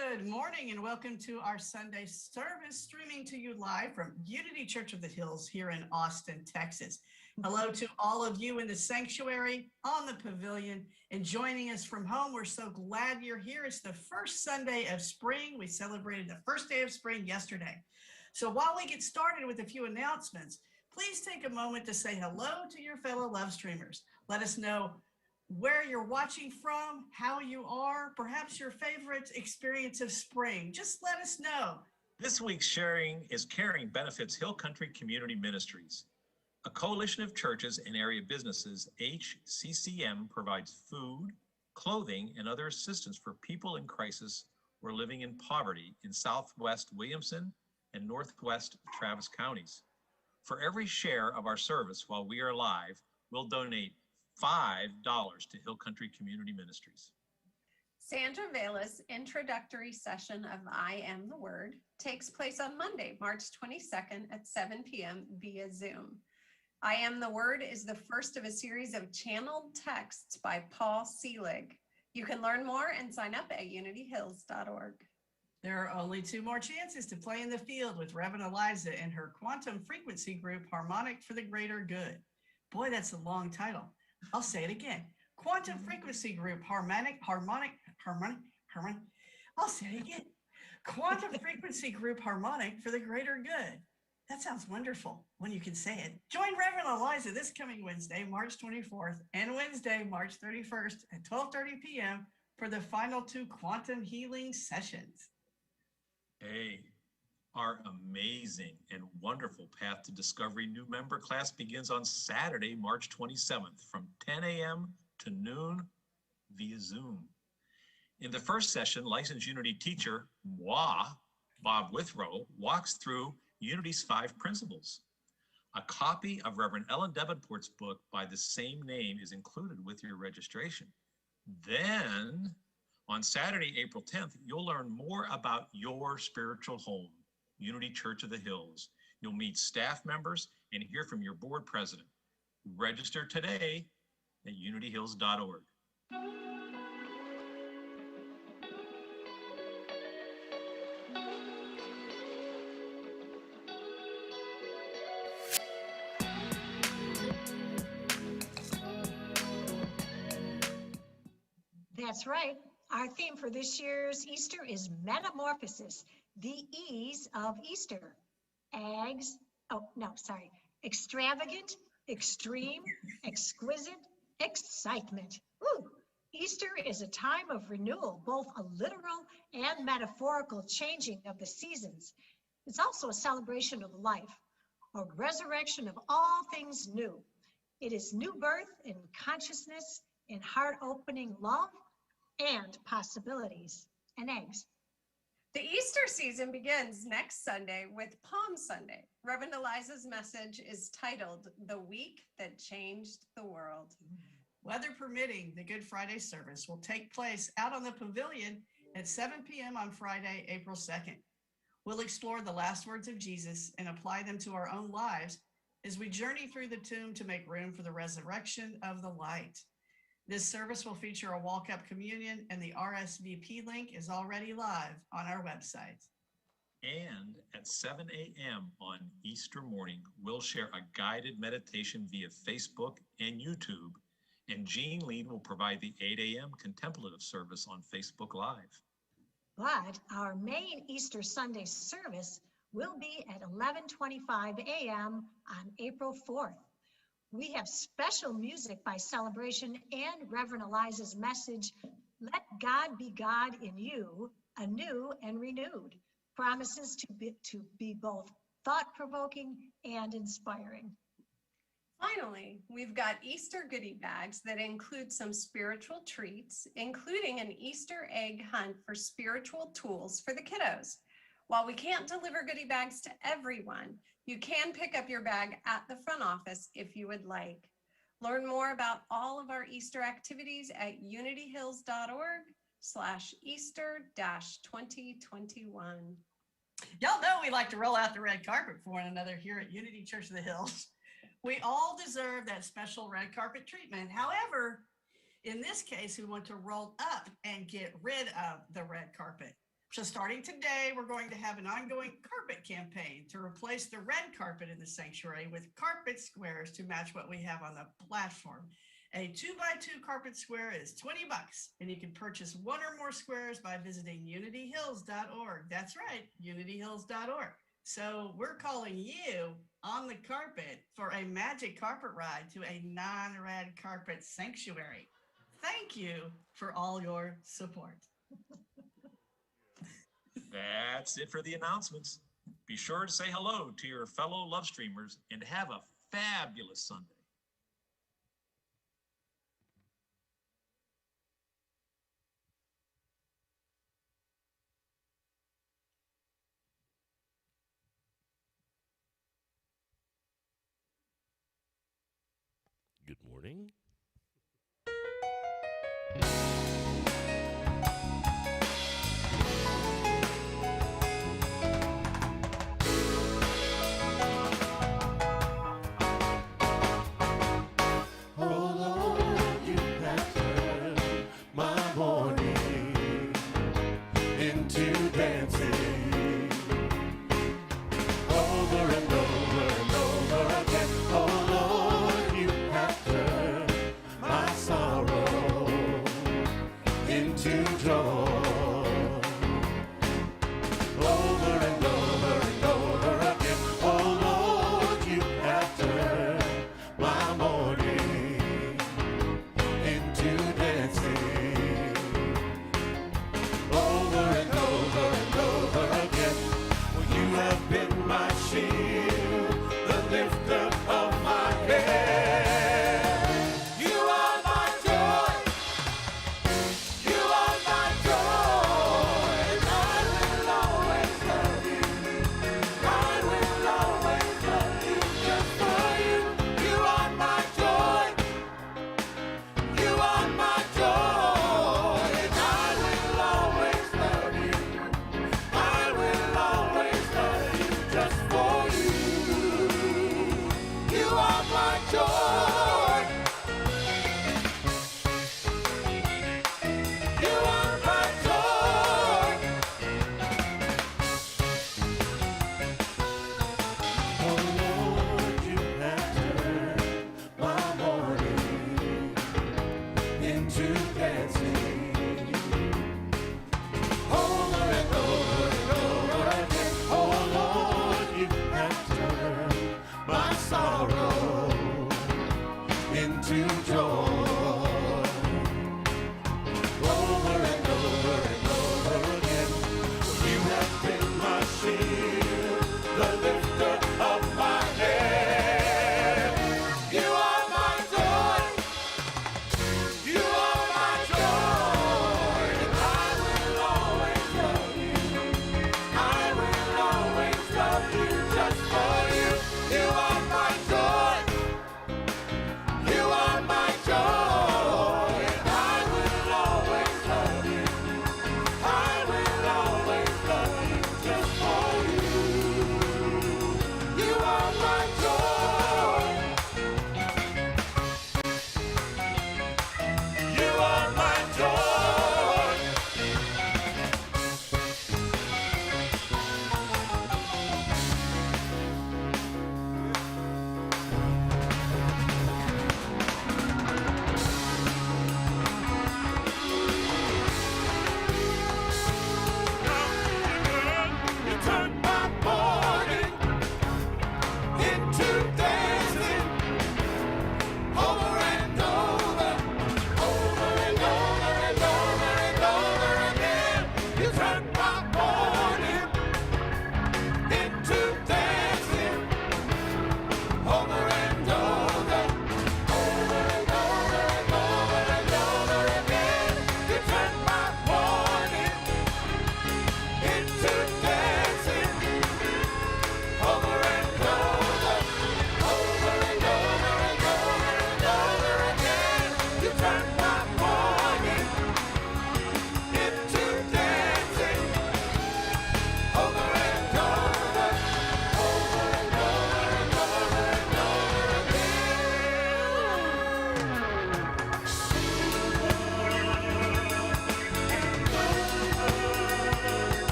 Good morning and welcome to our Sunday service, streaming to you live from Unity Church of the Hills here in Austin, Texas. Hello to all of you in the sanctuary, on the pavilion, and joining us from home. We're so glad you're here. It's the first Sunday of spring. We celebrated the first day of spring yesterday. So while we get started with a few announcements, please take a moment to say hello to your fellow love streamers. Let us know where you're watching from, how you are, perhaps your favorite experience of spring. Just let us know. This week's sharing is Caring Benefits Hill Country Community Ministries. A coalition of churches and area businesses, HCCM provides food, clothing, and other assistance for people in crisis or living in poverty in Southwest Williamson and Northwest Travis counties. For every share of our service while we are live, we'll donate $5 to Hill Country Community Ministries. Sandra Vela's introductory session of I Am the Word takes place on Monday, March 22nd at 7 p.m. via Zoom. I Am the Word is the first of a series of channeled texts by Paul Selig. You can learn more and sign up at unityhills.org. There are only 2 more chances to play in the field with Reverend Aliza and her quantum frequency group, Harmonic for the Greater Good. Boy, that's a long title. I'll say it again. Quantum frequency group, harmonic. I'll say it again. Quantum frequency group, Harmonic for the Greater Good. That sounds wonderful when you can say it. Join Reverend Aliza this coming Wednesday, March 24th, and Wednesday, March 31st at 12:30 p.m. for the final 2 quantum healing sessions. Hey, our amazing and wonderful Path to Discovery new member class begins on Saturday, March 27th from 10 a.m. to noon via Zoom. In the first session, licensed Unity teacher, Bob Withrow, walks through Unity's 5 principles. A copy of Reverend Ellen Davenport's book by the same name is included with your registration. Then, on Saturday, April 10th, you'll learn more about your spiritual home, Unity Church of the Hills. You'll meet staff members and hear from your board president. Register today at unityhills.org. That's right. Our theme for this year's Easter is Metamorphosis, the E's of Easter. Extravagant, extreme, exquisite, excitement. Woo! Easter is a time of renewal, both a literal and metaphorical changing of the seasons. It's also a celebration of life, a resurrection of all things new. It is new birth in consciousness, in heart-opening love, and possibilities and eggs. The Easter season begins next Sunday with Palm Sunday. Reverend Aliza's message is titled, The Week That Changed the World. Weather permitting, the Good Friday service will take place out on the pavilion at 7 p.m. on Friday, April 2nd. We'll explore the last words of Jesus and apply them to our own lives as we journey through the tomb to make room for the resurrection of the light. This service will feature a walk-up communion, and the RSVP link is already live on our website. And at 7 a.m. on Easter morning, we'll share a guided meditation via Facebook and YouTube, and Jean Lean will provide the 8 a.m. contemplative service on Facebook Live. But our main Easter Sunday service will be at 11:25 a.m. on April 4th. We have special music by Celebration and Reverend Aliza's message, Let God Be God in You, Anew and Renewed, promises to be both thought-provoking and inspiring. Finally, we've got Easter goodie bags that include some spiritual treats, including an Easter egg hunt for spiritual tools for the kiddos. While we can't deliver goodie bags to everyone, you can pick up your bag at the front office if you would like. Learn more about all of our Easter activities at unityhills.org/Easter-2021. Y'all know we like to roll out the red carpet for one another here at Unity Church of the Hills. We all deserve that special red carpet treatment. However, in this case, we want to roll up and get rid of the red carpet. So starting today, we're going to have an ongoing carpet campaign to replace the red carpet in the sanctuary with carpet squares to match what we have on the platform. A 2x2 carpet square is $20, and you can purchase one or more squares by visiting unityhills.org. That's right, unityhills.org. So we're calling you on the carpet for a magic carpet ride to a non-red carpet sanctuary. Thank you for all your support. That's it for the announcements. Be sure to say hello to your fellow love streamers and have a fabulous Sunday. Good morning. You are my joy.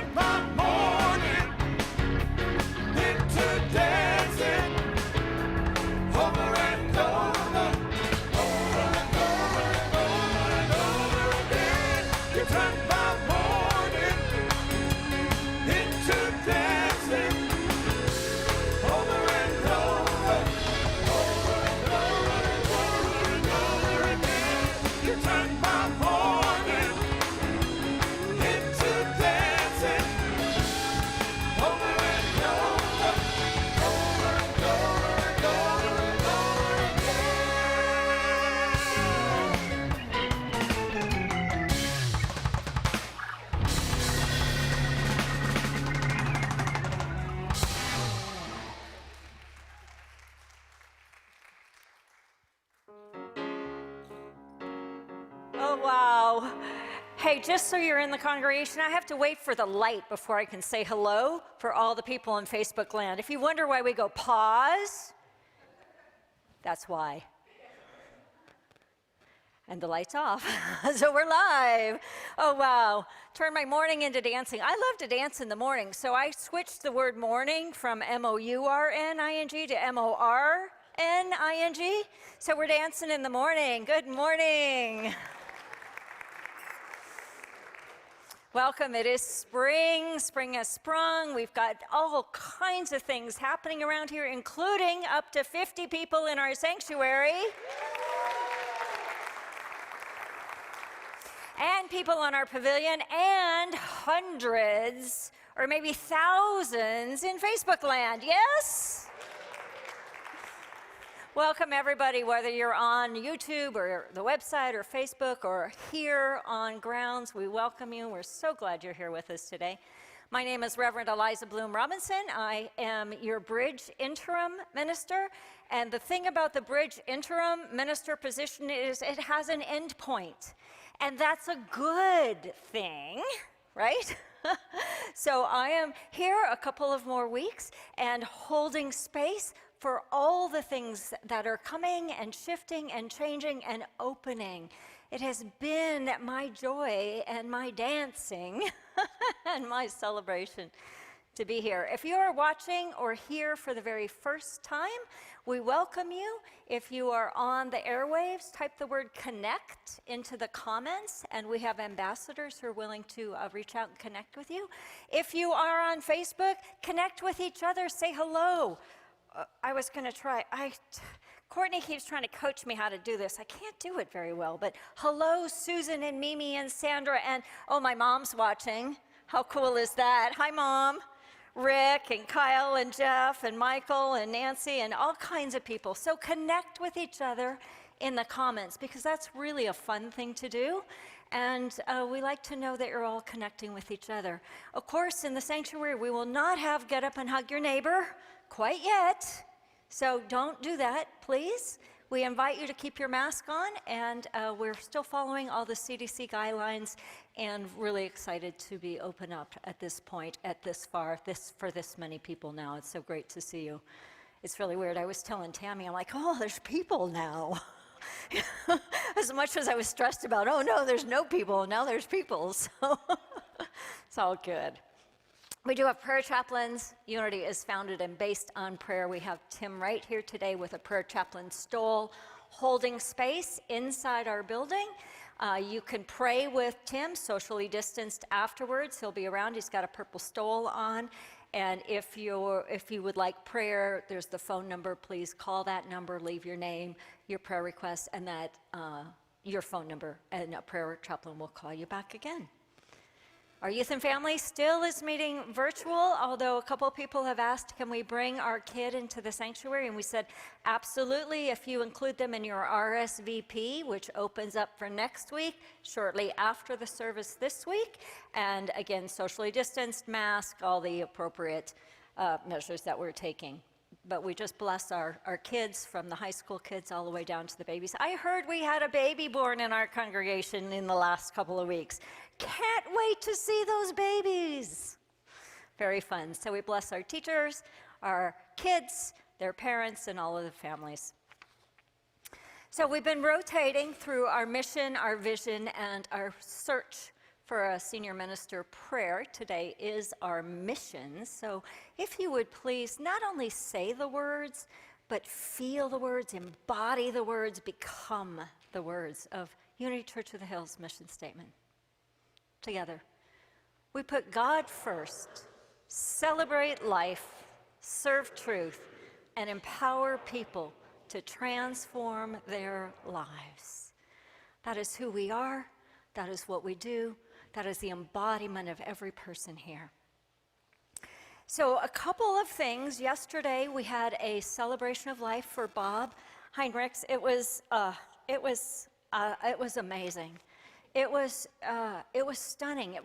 turned my mourning into dancing. Over and over, over and over and over and over again. You turned my mourning into dancing. Over and over, over and over and over and over again. You turned my mourning into dancing. Over and over, over and over and over and over again. Oh, wow. Hey, just so you're in the congregation, I have to wait for the light before I can say hello for all the people in Facebook land. If you wonder why we go pause, that's why. And the light's off, so we're live. Oh, wow. Turn my morning into dancing. I love to dance in the morning, so I switched the word morning from M-O-U-R-N-I-N-G to M-O-R-N-I-N-G. So we're dancing in the morning. Good morning. Welcome. It is spring. Spring has sprung. We've got all kinds of things happening around here, including up to 50 people in our sanctuary. And people on our pavilion, and hundreds or maybe thousands in Facebook land. Yes? Welcome, everybody, whether you're on YouTube or the website or Facebook or here on grounds. We welcome you. We're so glad you're here with us today. My name is Reverend Aliza Bloom Robinson. I am your Bridge Interim Minister. And the thing about the Bridge Interim Minister position is it has an end point. And that's a good thing, right? So I am here a couple of more weeks and holding space for all the things that are coming and shifting and changing and opening. It has been my joy and my dancing and my celebration to be here. If you are watching or here for the very first time, we welcome you. If you are on the airwaves, type the word connect into the comments, and we have ambassadors who are willing to reach out and connect with you. If you are on Facebook, connect with each other, say hello. I was going to try. Courtney keeps trying to coach me how to do this. I can't do it very well, but hello, Susan and Mimi and Sandra, and oh, my mom's watching. How cool is that? Hi, Mom. Rick and Kyle and Jeff and Michael and Nancy and all kinds of people. So connect with each other in the comments, because that's really a fun thing to do. And we like to know that you're all connecting with each other. Of course, in the sanctuary, we will not have get up and hug your neighbor quite yet. So don't do that, please. We invite you to keep your mask on, and we're still following all the CDC guidelines and really excited to be open up at this point, for this many people now. It's so great to see you. It's really weird. I was telling Tammy, I'm like, oh, there's people now. As much as I was stressed about, oh no, there's no people, now there's people. So it's all good. We do have prayer chaplains. Unity is founded and based on prayer. We have Tim right here today with a prayer chaplain stole, holding space inside our building. You can pray with Tim, socially distanced afterwards. He'll be around. He's got a purple stole on. And if you would like prayer, there's the phone number. Please call that number, leave your name, your prayer request, and that your phone number, and a prayer chaplain will call you back again. Our youth and family still is meeting virtual, although a couple of people have asked, can we bring our kid into the sanctuary? And we said, absolutely, if you include them in your RSVP, which opens up for next week, shortly after the service this week. And again, socially distanced, mask, all the appropriate measures that we're taking. But we just bless our kids, from the high school kids all the way down to the babies. I heard we had a baby born in our congregation in the last couple of weeks. Can't wait to see those babies. Very fun. So we bless our teachers, our kids, their parents, and all of the families. So we've been rotating through our mission, our vision, and our search for a senior minister prayer. Today is our mission. So if you would please not only say the words, but feel the words, embody the words, become the words of Unity Church of the Hills mission statement. Together. We put God first, celebrate life, serve truth, and empower people to transform their lives. That is who we are. That is what we do. That is the embodiment of every person here. So a couple of things. Yesterday we had a celebration of life for Bob Heinrichs. It was amazing. It was stunning. It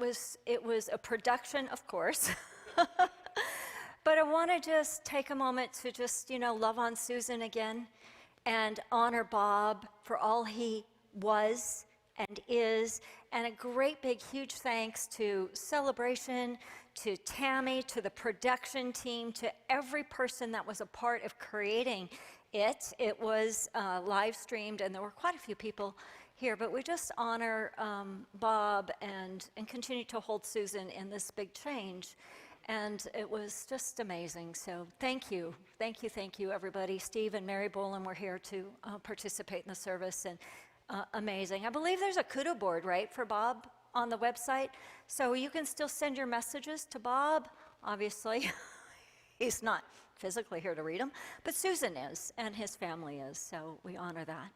was a production, of course. But I want to just take a moment to just, love on Susan again and honor Bob for all he was and is. And a great big huge thanks to Celebration, to Tammy, to the production team, to every person that was a part of creating it. It was live streamed and there were quite a few people here, but we just honor Bob and continue to hold Susan in this big change. And it was just amazing. So thank you, everybody. Steve and Mary Boland were here to participate in the service, and amazing. I believe there's a kudo board, right, for Bob on the website. So you can still send your messages to Bob. Obviously, he's not physically here to read them, but Susan is, and his family is. So we honor that.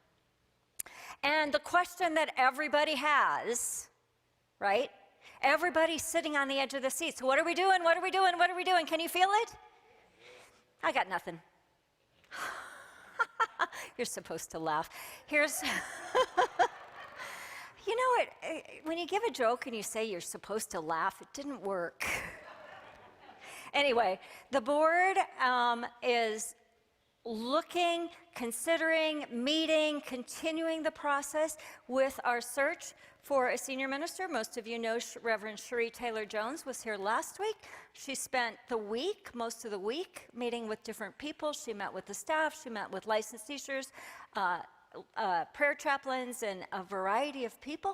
And the question that everybody has, right? Everybody's sitting on the edge of the seat. So what are we doing? What are we doing? What are we doing? Can you feel it? I got nothing. You're supposed to laugh. Here's, you know what? When you give a joke and you say you're supposed to laugh, it didn't work. Anyway, the board is looking, considering, meeting, continuing the process with our search for a senior minister. Most of you know Reverend Cherie Taylor-Jones was here last week. She spent most of the week, meeting with different people. She met with the staff, she met with licensed teachers, prayer chaplains, and a variety of people.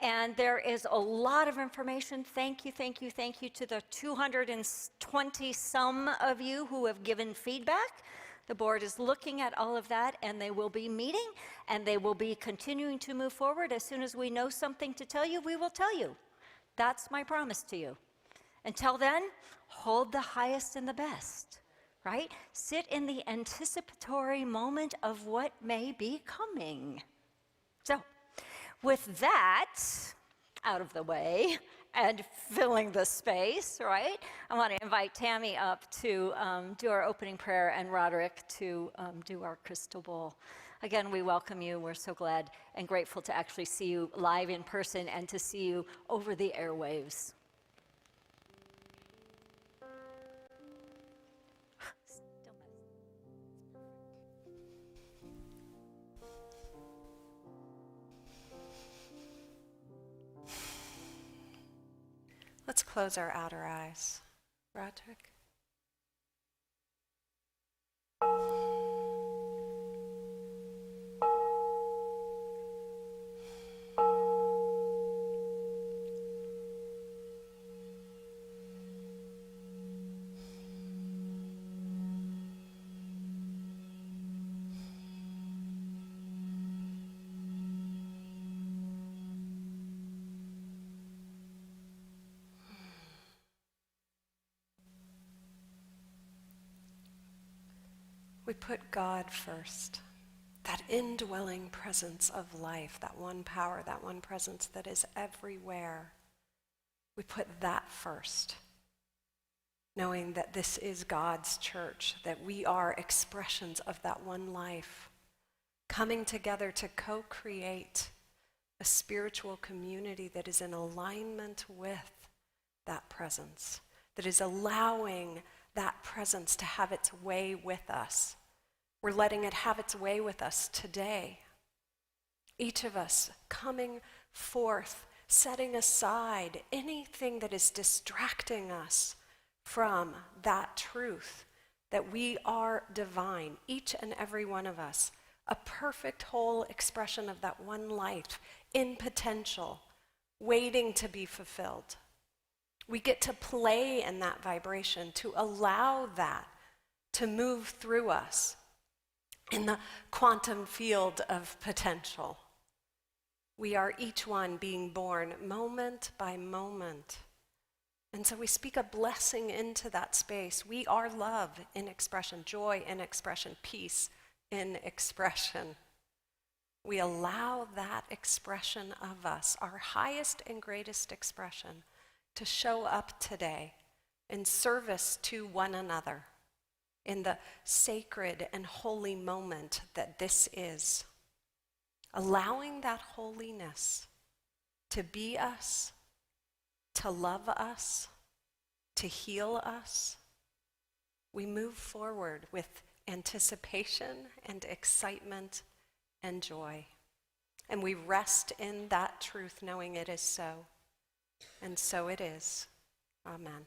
And there is a lot of information. Thank you to the 220 some of you who have given feedback. The board is looking at all of that, and they will be meeting, and they will be continuing to move forward. As soon as we know something to tell you, we will tell you. That's my promise to you. Until then, hold the highest and the best, right? Sit in the anticipatory moment of what may be coming. So, with that out of the way, and filling the space, right? I want to invite Tammy up to do our opening prayer and Roderick to do our crystal bowl. Again, we welcome you. We're so glad and grateful to actually see you live in person and to see you over the airwaves. Let's close our outer eyes. Roderick. We put God first, that indwelling presence of life, that one power, that one presence that is everywhere. We put that first, knowing that this is God's church, that we are expressions of that one life, coming together to co-create a spiritual community that is in alignment with that presence, that is allowing that presence to have its way with us. We're letting it have its way with us today. Each of us coming forth, setting aside anything that is distracting us from that truth, that we are divine, each and every one of us, a perfect whole expression of that one life in potential, waiting to be fulfilled. We get to play in that vibration, to allow that to move through us in the quantum field of potential. We are each one being born moment by moment. And so we speak a blessing into that space. We are love in expression, joy in expression, peace in expression. We allow that expression of us, our highest and greatest expression, to show up today in service to one another in the sacred and holy moment that this is. Allowing that holiness to be us, to love us, to heal us, we move forward with anticipation and excitement and joy. And we rest in that truth, knowing it is so. And so it is. Amen.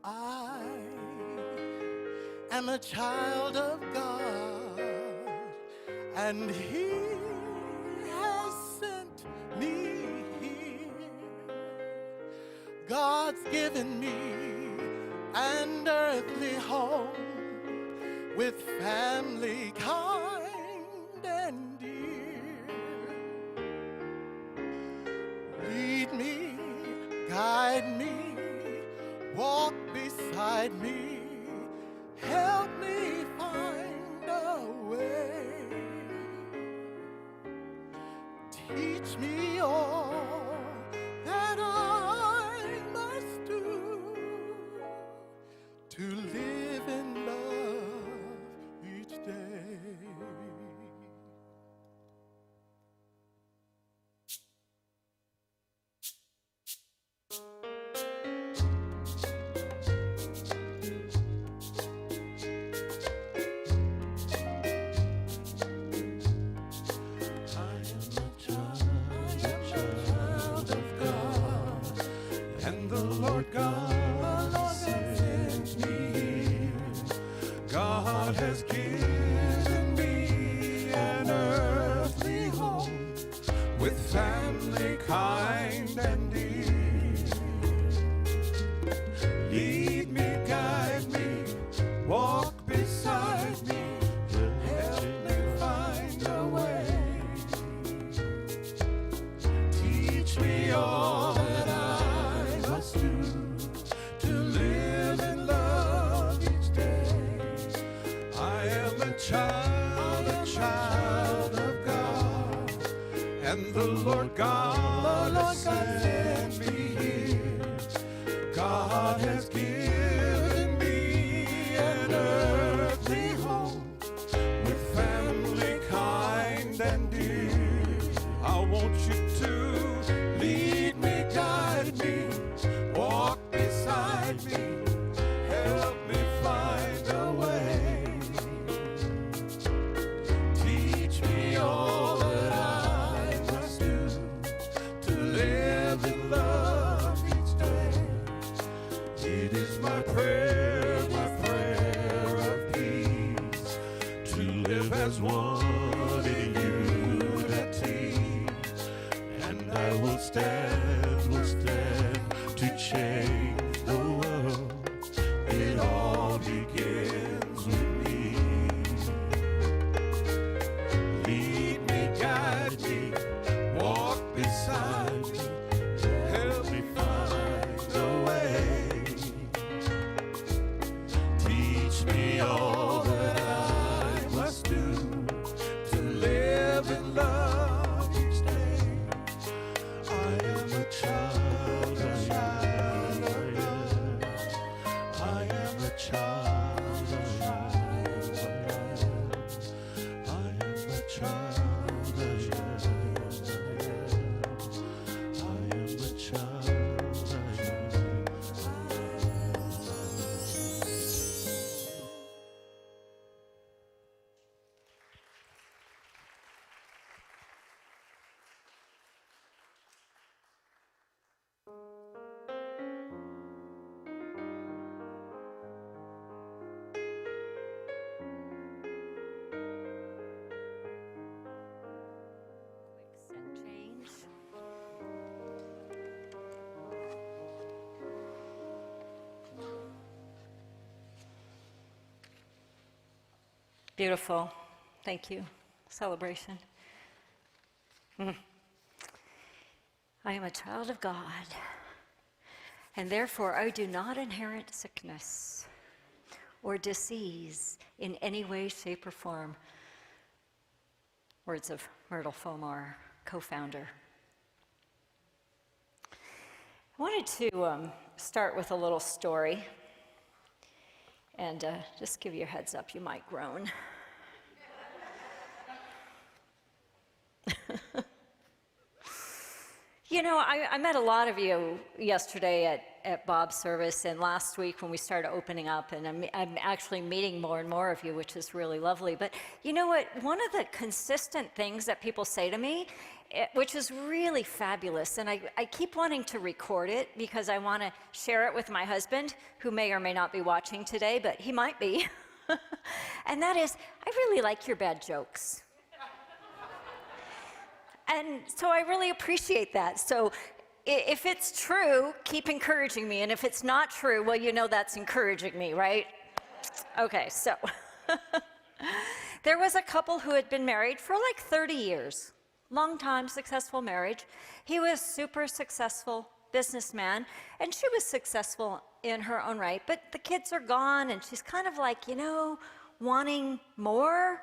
I am a child of God, and He has sent me here. God's given me an earthly home with family kind and dear. Lead me, guide me, walk beside me, help me find a way. Teach me all that I must do to live in love each day. God has given me an earthly home with family kind and dear. Lead me, guide me, walk beside me, help me find a way. Teach me all that I must do to live in love each day. I am a child of God, and the Lord God has sent me here. God has given me an earthly home with family kind and dear. I want you to lead me, guide me, walk beside me, help me find a way. Teach me all that I must do to live in love each day. It is my prayer of peace, to live as one in unity, and I will stand to change the world. It all begins with me. Lead me, guide me, walk beside me, help me find a way. Teach me all that I must do to live in love each day. I am a child of Beautiful. Thank you. Celebration. I am a child of God, and therefore I do not inherit sickness or disease in any way, shape, or form. Words of Myrtle Fomar, co-founder. I wanted to start with a little story, and just give you a heads up, you might groan. You know, I met a lot of you yesterday at Bob's service and last week when we started opening up, and I'm actually meeting more and more of you, which is really lovely. But you know what? One of the consistent things that people say to me, which is really fabulous, and I keep wanting to record it because I want to share it with my husband, who may or may not be watching today, but he might be. And that is, I really like your bad jokes. And so I really appreciate that. So if it's true, keep encouraging me. And if it's not true, well, you know that's encouraging me, right? Okay, so there was a couple who had been married for like 30 years. Long time, successful marriage. He was super successful businessman, and she was successful in her own right. But the kids are gone, and she's kind of like, you know, wanting more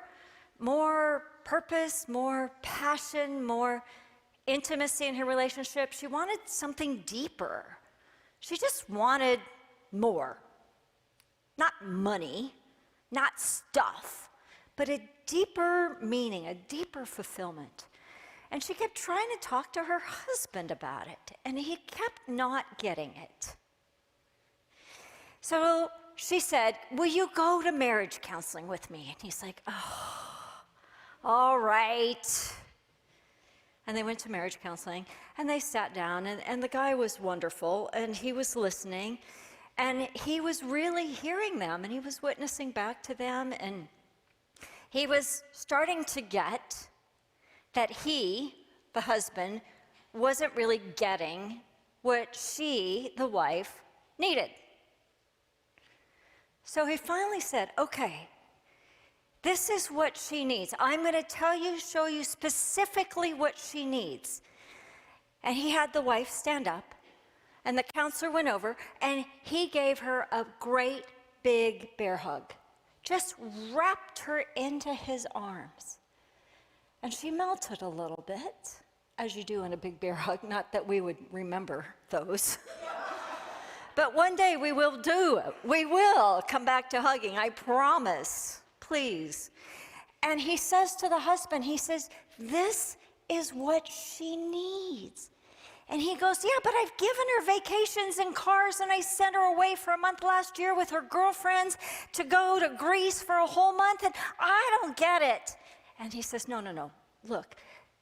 purpose, more passion, more intimacy in her relationship. She wanted something deeper. She just wanted more. Not money, not stuff, but a deeper meaning, a deeper fulfillment. And she kept trying to talk to her husband about it, and he kept not getting it. So she said, "Will you go to marriage counseling with me?" And he's like, "Oh, all right." And they went to marriage counseling, and they sat down, and the guy was wonderful, and he was listening, and he was really hearing them, and he was witnessing back to them, and he was starting to get that he, the husband, wasn't really getting what she, the wife, needed. So he finally said, "Okay, this is what she needs. I'm going to show you specifically what she needs." And he had the wife stand up, and the counselor went over, and he gave her a great big bear hug, just wrapped her into his arms. And she melted a little bit, as you do in a big bear hug, not that we would remember those. But one day we will do it. We will come back to hugging, I promise. Please. And he says to the husband, he says, "This is what she needs." And he goes, "Yeah, but I've given her vacations and cars, and I sent her away for a month last year with her girlfriends to go to Greece for a whole month, and I don't get it." And he says, No. Look,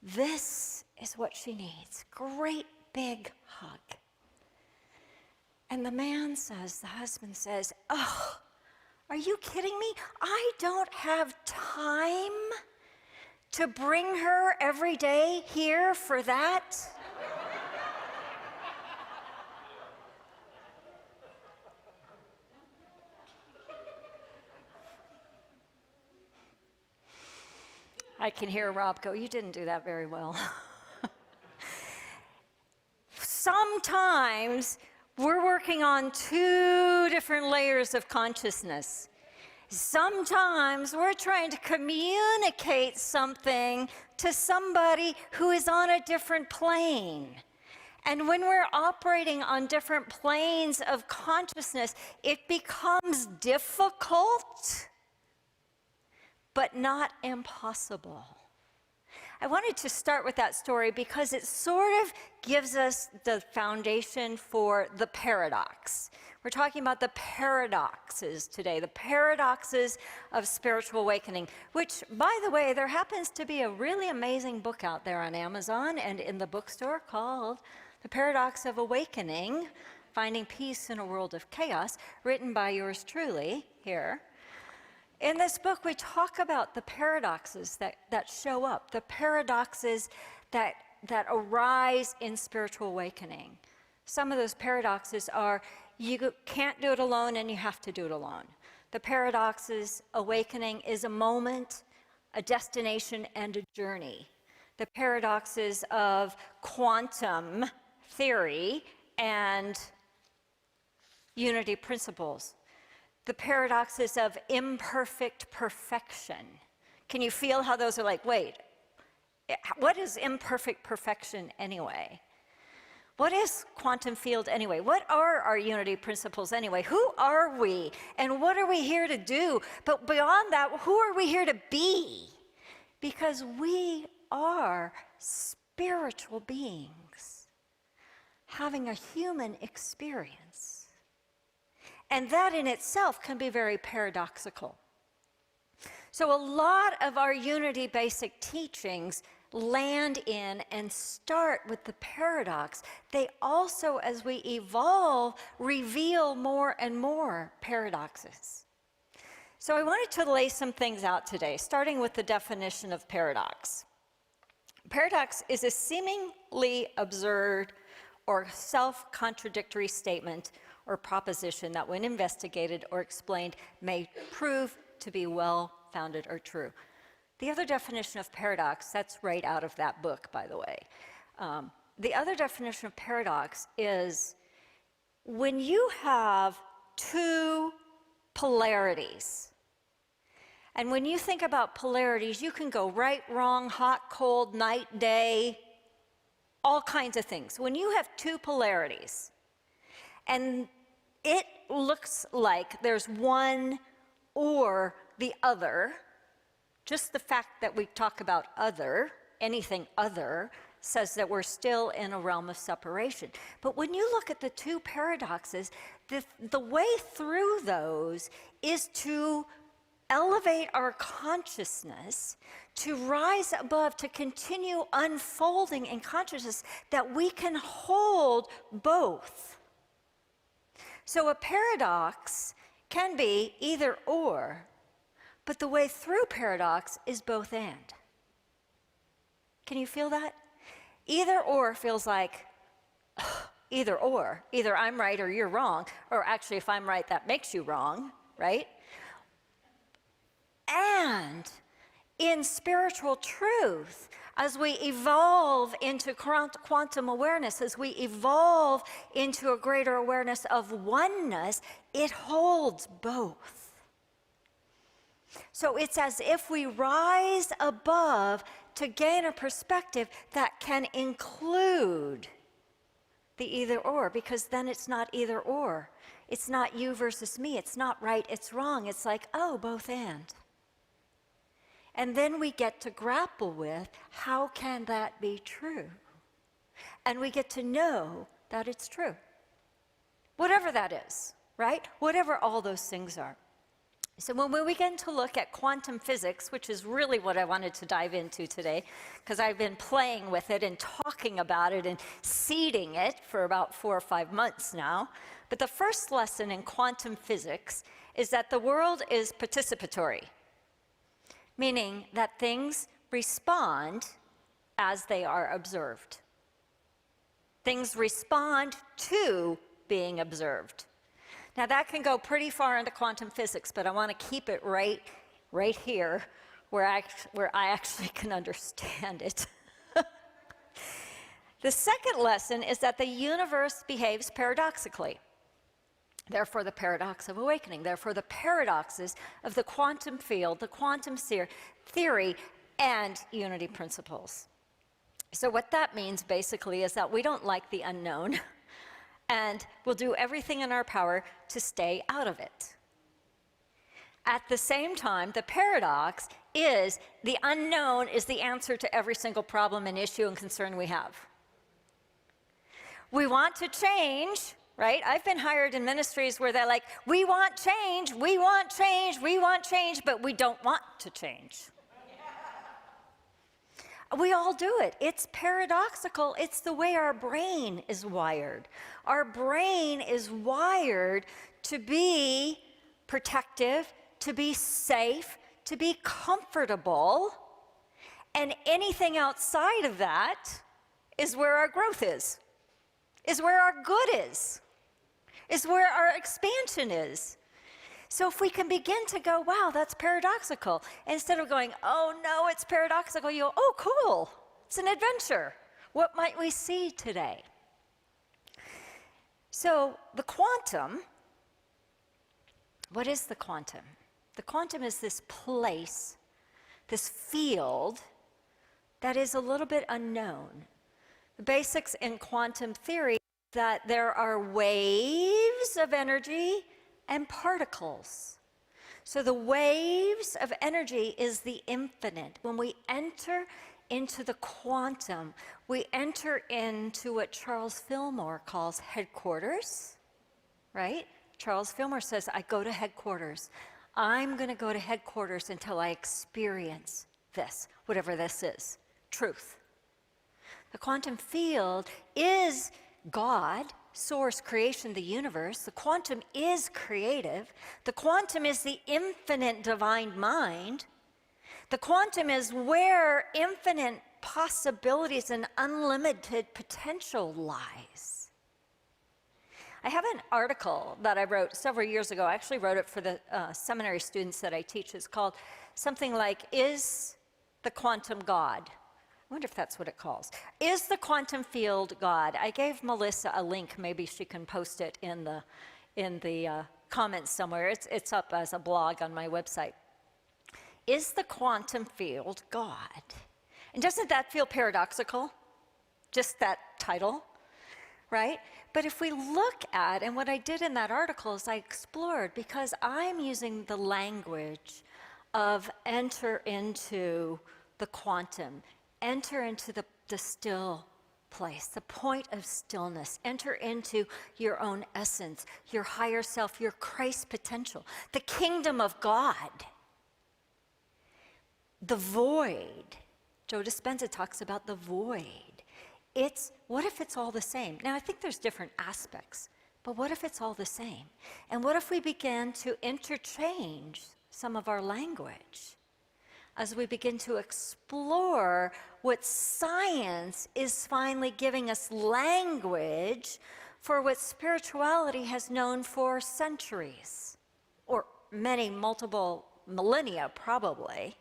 this is what she needs. Great big hug. And the husband says, "Oh, are you kidding me? I don't have time to bring her every day here for that." I can hear Rob go, "You didn't do that very well." Sometimes we're working on two different layers of consciousness. Sometimes we're trying to communicate something to somebody who is on a different plane. And when we're operating on different planes of consciousness, it becomes difficult, but not impossible. I wanted to start with that story because it sort of gives us the foundation for the paradox. We're talking about the paradoxes today, the paradoxes of spiritual awakening, which, by the way, there happens to be a really amazing book out there on Amazon and in the bookstore called The Paradox of Awakening, Finding Peace in a World of Chaos, written by yours truly here. In this book, we talk about the paradoxes that show up, the paradoxes that arise in spiritual awakening. Some of those paradoxes are you can't do it alone and you have to do it alone. The paradoxes awakening is a moment, a destination, and a journey. The paradoxes of quantum theory and unity principles. The paradoxes of imperfect perfection. Can you feel how those are like, wait, what is imperfect perfection anyway? What is quantum field anyway? What are our unity principles anyway? Who are we? And what are we here to do? But beyond that, who are we here to be? Because we are spiritual beings having a human experience. And that in itself can be very paradoxical. So a lot of our unity basic teachings land in and start with the paradox. They also, as we evolve, reveal more and more paradoxes. So I wanted to lay some things out today, starting with the definition of paradox. Paradox is a seemingly absurd or self-contradictory statement or proposition that, when investigated or explained, may prove to be well-founded or true. The other definition of paradox, that's right out of that book, by the way. The other definition of paradox is when you have two polarities. And when you think about polarities, you can go right, wrong, hot, cold, night, day, all kinds of things. When you have two polarities, and it looks like there's one or the other, just the fact that we talk about other, anything other, says that we're still in a realm of separation. But when you look at the two paradoxes, the way through those is to elevate our consciousness, to rise above, to continue unfolding in consciousness, that we can hold both. So a paradox can be either or, but the way through paradox is both and. Can you feel that? Either or feels like either or. Either I'm right or you're wrong, or actually if I'm right, that makes you wrong, right? And in spiritual truth, as we evolve into quantum awareness, as we evolve into a greater awareness of oneness, it holds both. So it's as if we rise above to gain a perspective that can include the either or, because then it's not either or. It's not you versus me. It's not right, it's wrong. It's like, oh, both and. And then we get to grapple with, how can that be true? And we get to know that it's true. Whatever that is, right? Whatever all those things are. So when we begin to look at quantum physics, which is really what I wanted to dive into today, because I've been playing with it and talking about it and seeding it for about 4 or 5 months now. But the first lesson in quantum physics is that the world is participatory, meaning that things respond as they are observed. Things respond to being observed. Now that can go pretty far into quantum physics, but I want to keep it right here where I actually can understand it. The second lesson is that the universe behaves paradoxically. Therefore, the paradox of awakening. Therefore, the paradoxes of the quantum field, the quantum theory, and unity principles. So what that means basically is that we don't like the unknown, and we'll do everything in our power to stay out of it. At the same time, the paradox is the unknown is the answer to every single problem and issue and concern we have. We want to change, right? I've been hired in ministries where they're like, we want change, we want change, we want change, but we don't want to change. We all do it. It's paradoxical. It's the way our brain is wired. Our brain is wired to be protective, to be safe, to be comfortable, and anything outside of that is where our growth is where our good is where our expansion is. So if we can begin to go, wow, that's paradoxical, instead of going, oh no, it's paradoxical, you go, oh cool, it's an adventure. What might we see today? So the quantum, what is the quantum? The quantum is this place, this field that is a little bit unknown. The basics in quantum theory is that there are waves of energy and particles. So the waves of energy is the infinite. When we enter into the quantum, we enter into what Charles Fillmore calls headquarters, right? Charles Fillmore says, I go to headquarters. I'm going to go to headquarters until I experience this, whatever this is, truth. The quantum field is God, source, creation, the universe. The quantum is creative. The quantum is the infinite divine mind. The quantum is where infinite possibilities and unlimited potential lies. I have an article that I wrote several years ago. I actually wrote it for the seminary students that I teach. It's called something like, Is the Quantum God? I wonder if that's what it calls. Is the quantum field God? I gave Melissa a link. Maybe she can post it in the comments somewhere. It's up as a blog on my website. Is the quantum field God? And doesn't that feel paradoxical? Just that title, right? But if we look at, and what I did in that article is I explored, because I'm using the language of enter into the quantum, enter into the still place, the point of stillness, enter into your own essence, your higher self, your Christ potential, the kingdom of God. The void, Joe Dispenza talks about the void. What if it's all the same? Now, I think there's different aspects, but what if it's all the same? And what if we begin to interchange some of our language as we begin to explore what science is finally giving us language for what spirituality has known for centuries, or multiple millennia, probably.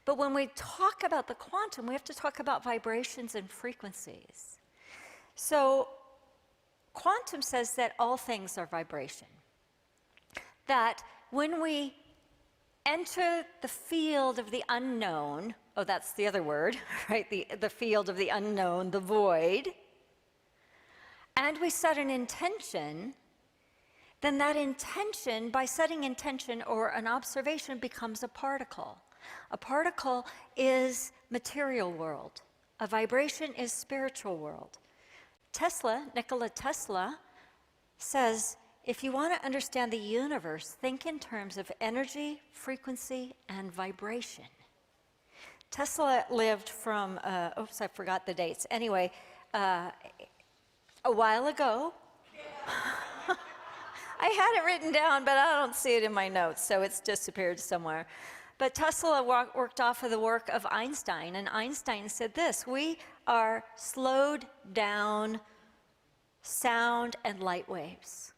But when we talk about the quantum, we have to talk about vibrations and frequencies. So quantum says that all things are vibration. That when we enter the field of the unknown, oh, that's the other word, right? The field of the unknown, the void, and we set an intention, then that intention, by setting intention or an observation, becomes a particle. A particle is material world. A vibration is spiritual world. Nikola Tesla says, if you want to understand the universe, think in terms of energy, frequency, and vibration. Tesla lived from, oops, I forgot the dates. Anyway, a while ago. I had it written down, but I don't see it in my notes, so it's disappeared somewhere. But Tesla worked off of the work of Einstein, and Einstein said this: we are slowed down sound and light waves.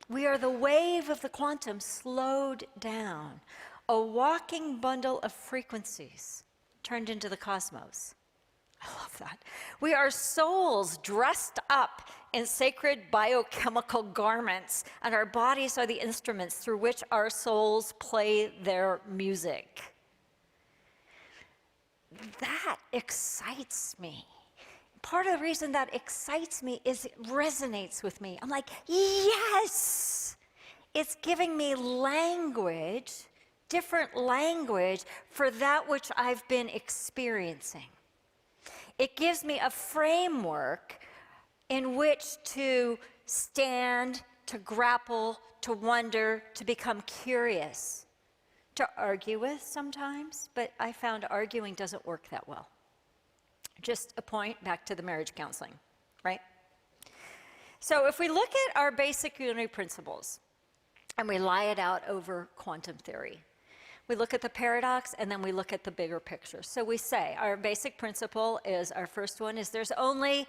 We are the wave of the quantum slowed down, a walking bundle of frequencies turned into the cosmos. I love that. We are souls dressed up in sacred biochemical garments, and our bodies are the instruments through which our souls play their music. That excites me. Part of the reason that excites me is it resonates with me. I'm like, yes! It's giving me language, different language for that which I've been experiencing. It gives me a framework in which to stand, to grapple, to wonder, to become curious, to argue with sometimes, but I found arguing doesn't work that well. Just a point back to the marriage counseling, right? So if we look at our basic unity principles and we lie it out over quantum theory, we look at the paradox and then we look at the bigger picture. So we say our basic principle is, our first one is there's only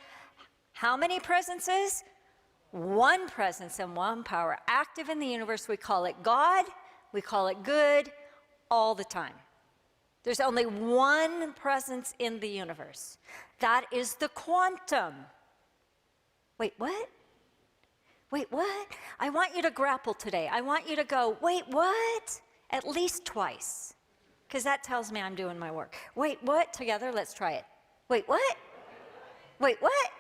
how many presences? one presence and one power active in the universe. We call it God. We call it good all the time. There's only one presence in the universe. That is the quantum. Wait, what? Wait, what? I want you to grapple today. I want you to go, wait, what? At least twice, because that tells me I'm doing my work. Wait, what? Together, let's try it. Wait, what? Wait, what?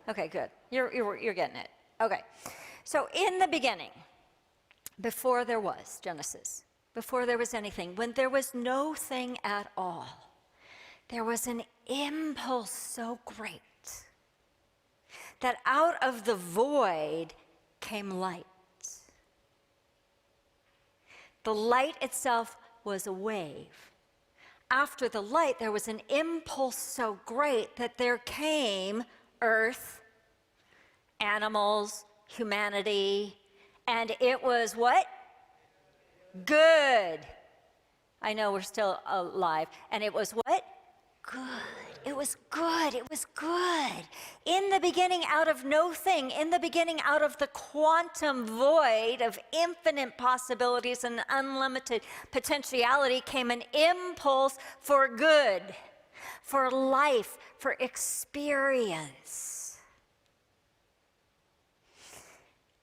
Okay, good. You're getting it. Okay. So in the beginning, before there was Genesis, before there was anything, when there was no thing at all, there was an impulse so great that out of the void came light. The light itself was a wave. After the light, there was an impulse so great that there came earth, animals, humanity, and it was what? Good. I know we're still alive. And it was what? Good. It was good. It was good. In the beginning, out of no thing, in the beginning, out of the quantum void of infinite possibilities and unlimited potentiality, came an impulse for good, for life, for experience.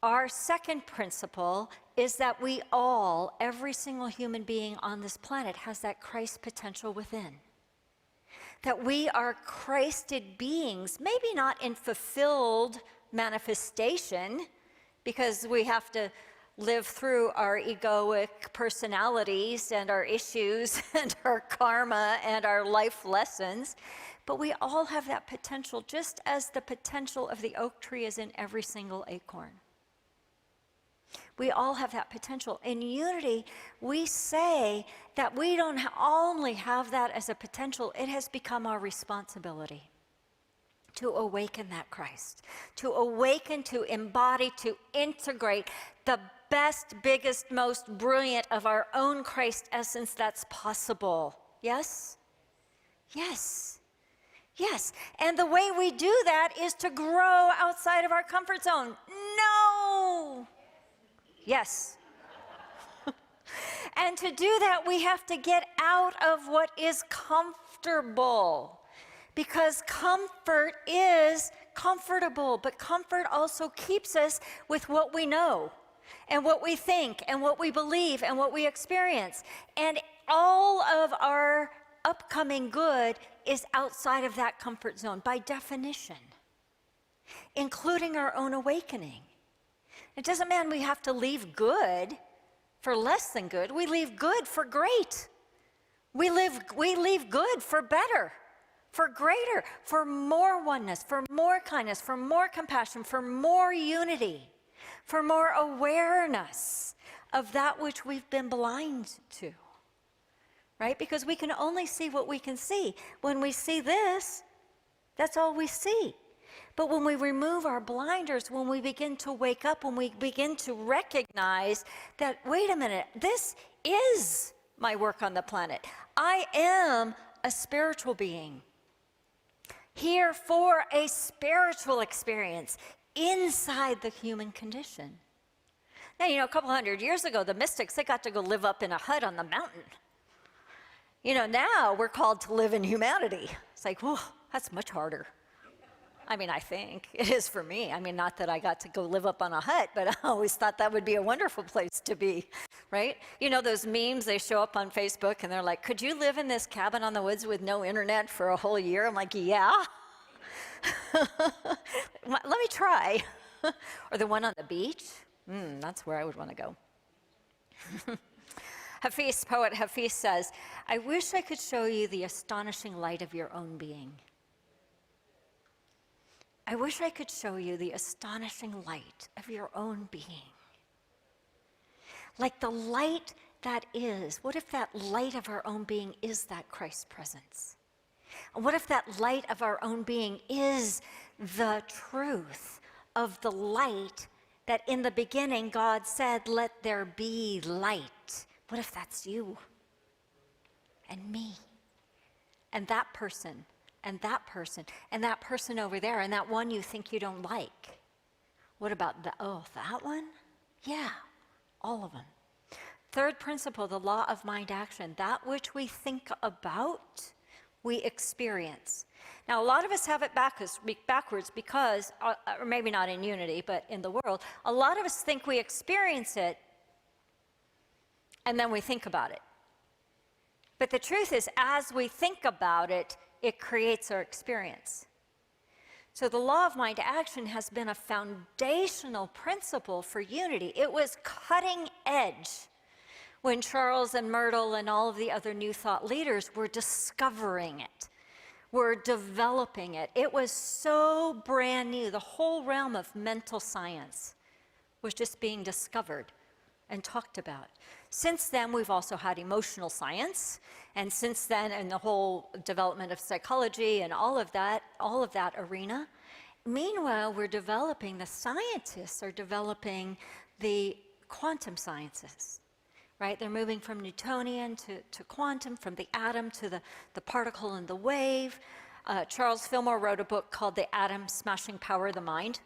Our second principle is that we all, every single human being on this planet, has that Christ potential within. That we are Christed beings, maybe not in fulfilled manifestation, because we have to live through our egoic personalities and our issues and our karma and our life lessons, but we all have that potential, just as the potential of the oak tree is in every single acorn. We all have that potential. In unity, we say that we don't only have that as a potential, it has become our responsibility to awaken that Christ, to awaken, to embody, to integrate the best, biggest, most brilliant of our own Christ essence that's possible. Yes? Yes. Yes. And the way we do that is to grow outside of our comfort zone. No! Yes. And to do that, we have to get out of what is comfortable. Because comfort is comfortable, but comfort also keeps us with what we know, and what we think, and what we believe, and what we experience. And all of our upcoming good is outside of that comfort zone, by definition, including our own awakening. It doesn't mean we have to leave good for less than good. We leave good for great. We leave good for better, for greater, for more oneness, for more kindness, for more compassion, for more unity, for more awareness of that which we've been blind to, right? Because we can only see what we can see. When we see this, that's all we see. But when we remove our blinders, when we begin to wake up, when we begin to recognize that, wait a minute, this is my work on the planet. I am a spiritual being, here for a spiritual experience inside the human condition. Now, a couple hundred years ago, the mystics, they got to go live up in a hut on the mountain. Now we're called to live in humanity. It's like, whoa, that's much harder. I think it is for me. Not that I got to go live up on a hut, but I always thought that would be a wonderful place to be, right? Those memes, they show up on Facebook and they're like, could you live in this cabin on the woods with no internet for a whole year? I'm like, yeah. Let me try. Or the one on the beach. That's where I would want to go. Poet Hafiz says, I wish I could show you the astonishing light of your own being. I wish I could show you the astonishing light of your own being. Like the light that is. What if that light of our own being is that Christ presence? And what if that light of our own being is the truth of the light that in the beginning God said, let there be light? What if that's you and me and that person? And that person, and that person over there, and that one you think you don't like. What about that? Oh, that one? Yeah, all of them. Third principle, the law of mind action. That which we think about, we experience. Now, a lot of us have it backwards because, or maybe not in Unity, but in the world, a lot of us think we experience it and then we think about it. But the truth is, as we think about it, it creates our experience. So the law of mind action has been a foundational principle for Unity. It was cutting edge when Charles and Myrtle and all of the other New Thought leaders were discovering it, were developing it. It was so brand new. The whole realm of mental science was just being discovered and talked about. Since then, we've also had emotional science, and since then, and the whole development of psychology and all of that arena. Meanwhile, the scientists are developing the quantum sciences, right? They're moving from Newtonian to quantum, from the atom to the particle and the wave. Charles Fillmore wrote a book called The Atom Smashing Power of the Mind.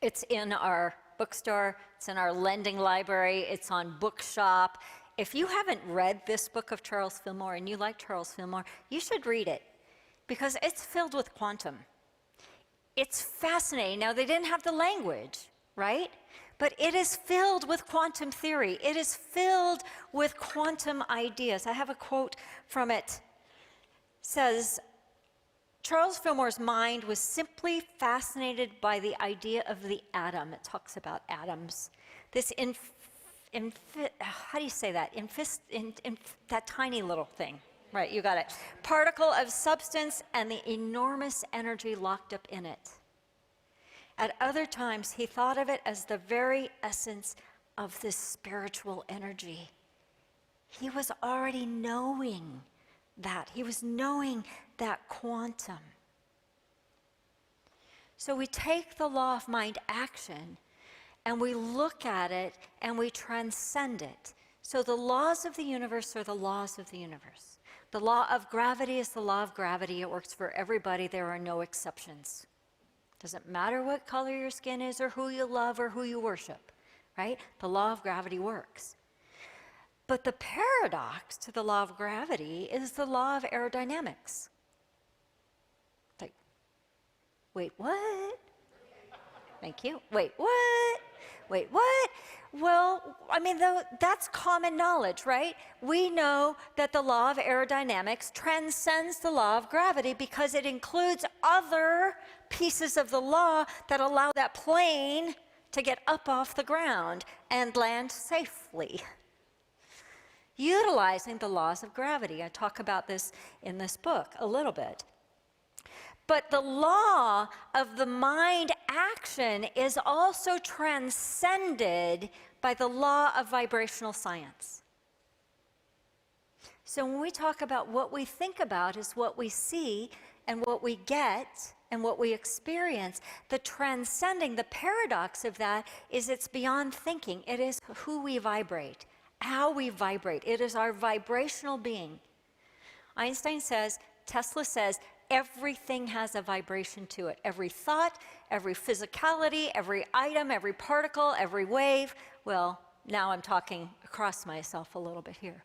It's in our bookstore, it's in our lending library, it's on Bookshop. If you haven't read this book of Charles Fillmore and you like Charles Fillmore, you should read it because it's filled with quantum. It's fascinating. Now, they didn't have the language, right? But it is filled with quantum theory. It is filled with quantum ideas. I have a quote from it. It says, Charles Fillmore's mind was simply fascinated by the idea of the atom. It talks about atoms. This how do you say that? That tiny little thing. Right, you got it. Particle of substance and the enormous energy locked up in it. At other times, he thought of it as the very essence of this spiritual energy. He was already knowing that. He was knowing that quantum. So we take the law of mind action and we look at it and we transcend it. So the laws of the universe are the laws of the universe. The law of gravity is the law of gravity. It works for everybody. There are no exceptions. Doesn't matter what color your skin is or who you love or who you worship, right? The law of gravity works. But the paradox to the law of gravity is the law of aerodynamics. Like, wait, what? Thank you. Wait, what? Wait, what? Well, I mean, that's common knowledge, right? We know that the law of aerodynamics transcends the law of gravity because it includes other pieces of the law that allow that plane to get up off the ground and land safely, utilizing the laws of gravity. I talk about this in this book a little bit. But the law of the mind action is also transcended by the law of vibrational science. So when we talk about what we think about is what we see and what we get and what we experience, the transcending, the paradox of that is it's beyond thinking. It is who we vibrate, how we vibrate. It is our vibrational being. Einstein says, Tesla says, everything has a vibration to it. Every thought, every physicality, every item, every particle, every wave. Well, now I'm talking across myself a little bit here.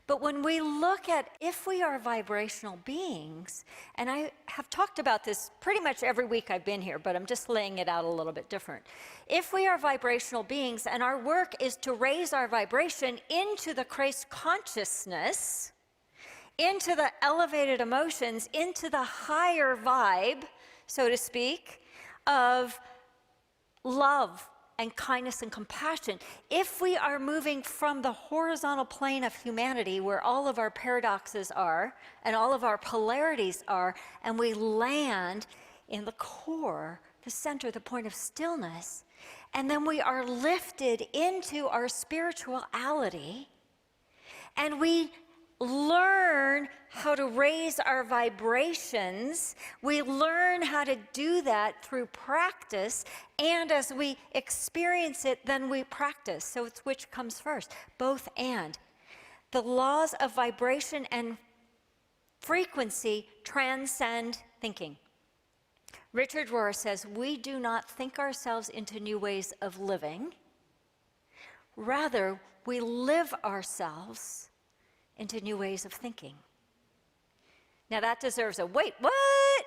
But when we look at if we are vibrational beings, and I have talked about this pretty much every week I've been here, but I'm just laying it out a little bit different. If we are vibrational beings and our work is to raise our vibration into the Christ consciousness, into the elevated emotions, into the higher vibe, so to speak, of love and kindness and compassion. If we are moving from the horizontal plane of humanity where all of our paradoxes are and all of our polarities are, and we land in the core, the center, the point of stillness, and then we are lifted into our spirituality, and we learn how to raise our vibrations. We learn how to do that through practice, and as we experience it, then we practice. So it's which comes first? Both and. The laws of vibration and frequency transcend thinking. Richard Rohr says, we do not think ourselves into new ways of living. Rather, we live ourselves into new ways of thinking. Now that deserves a wait, what?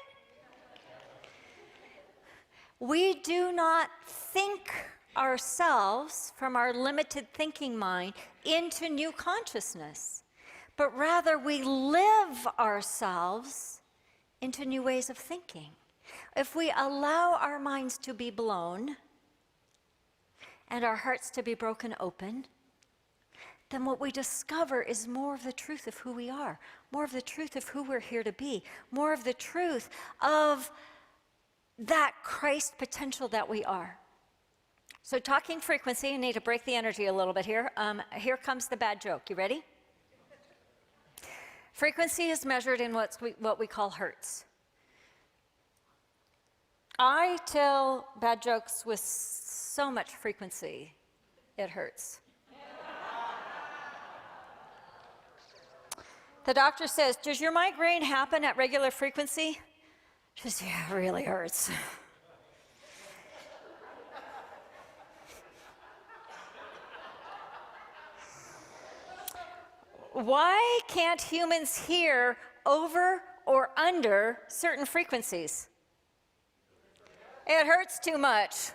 We do not think ourselves from our limited thinking mind into new consciousness, but rather we live ourselves into new ways of thinking. If we allow our minds to be blown and our hearts to be broken open, then what we discover is more of the truth of who we are, more of the truth of who we're here to be, more of the truth of that Christ potential that we are. So talking frequency, I need to break the energy a little bit here. Here comes the bad joke. You ready? Frequency is measured in what we call hertz. I tell bad jokes with so much frequency, it hurts. The doctor says, does your migraine happen at regular frequency? She says, yeah, it really hurts. Why can't humans hear over or under certain frequencies? It hurts too much.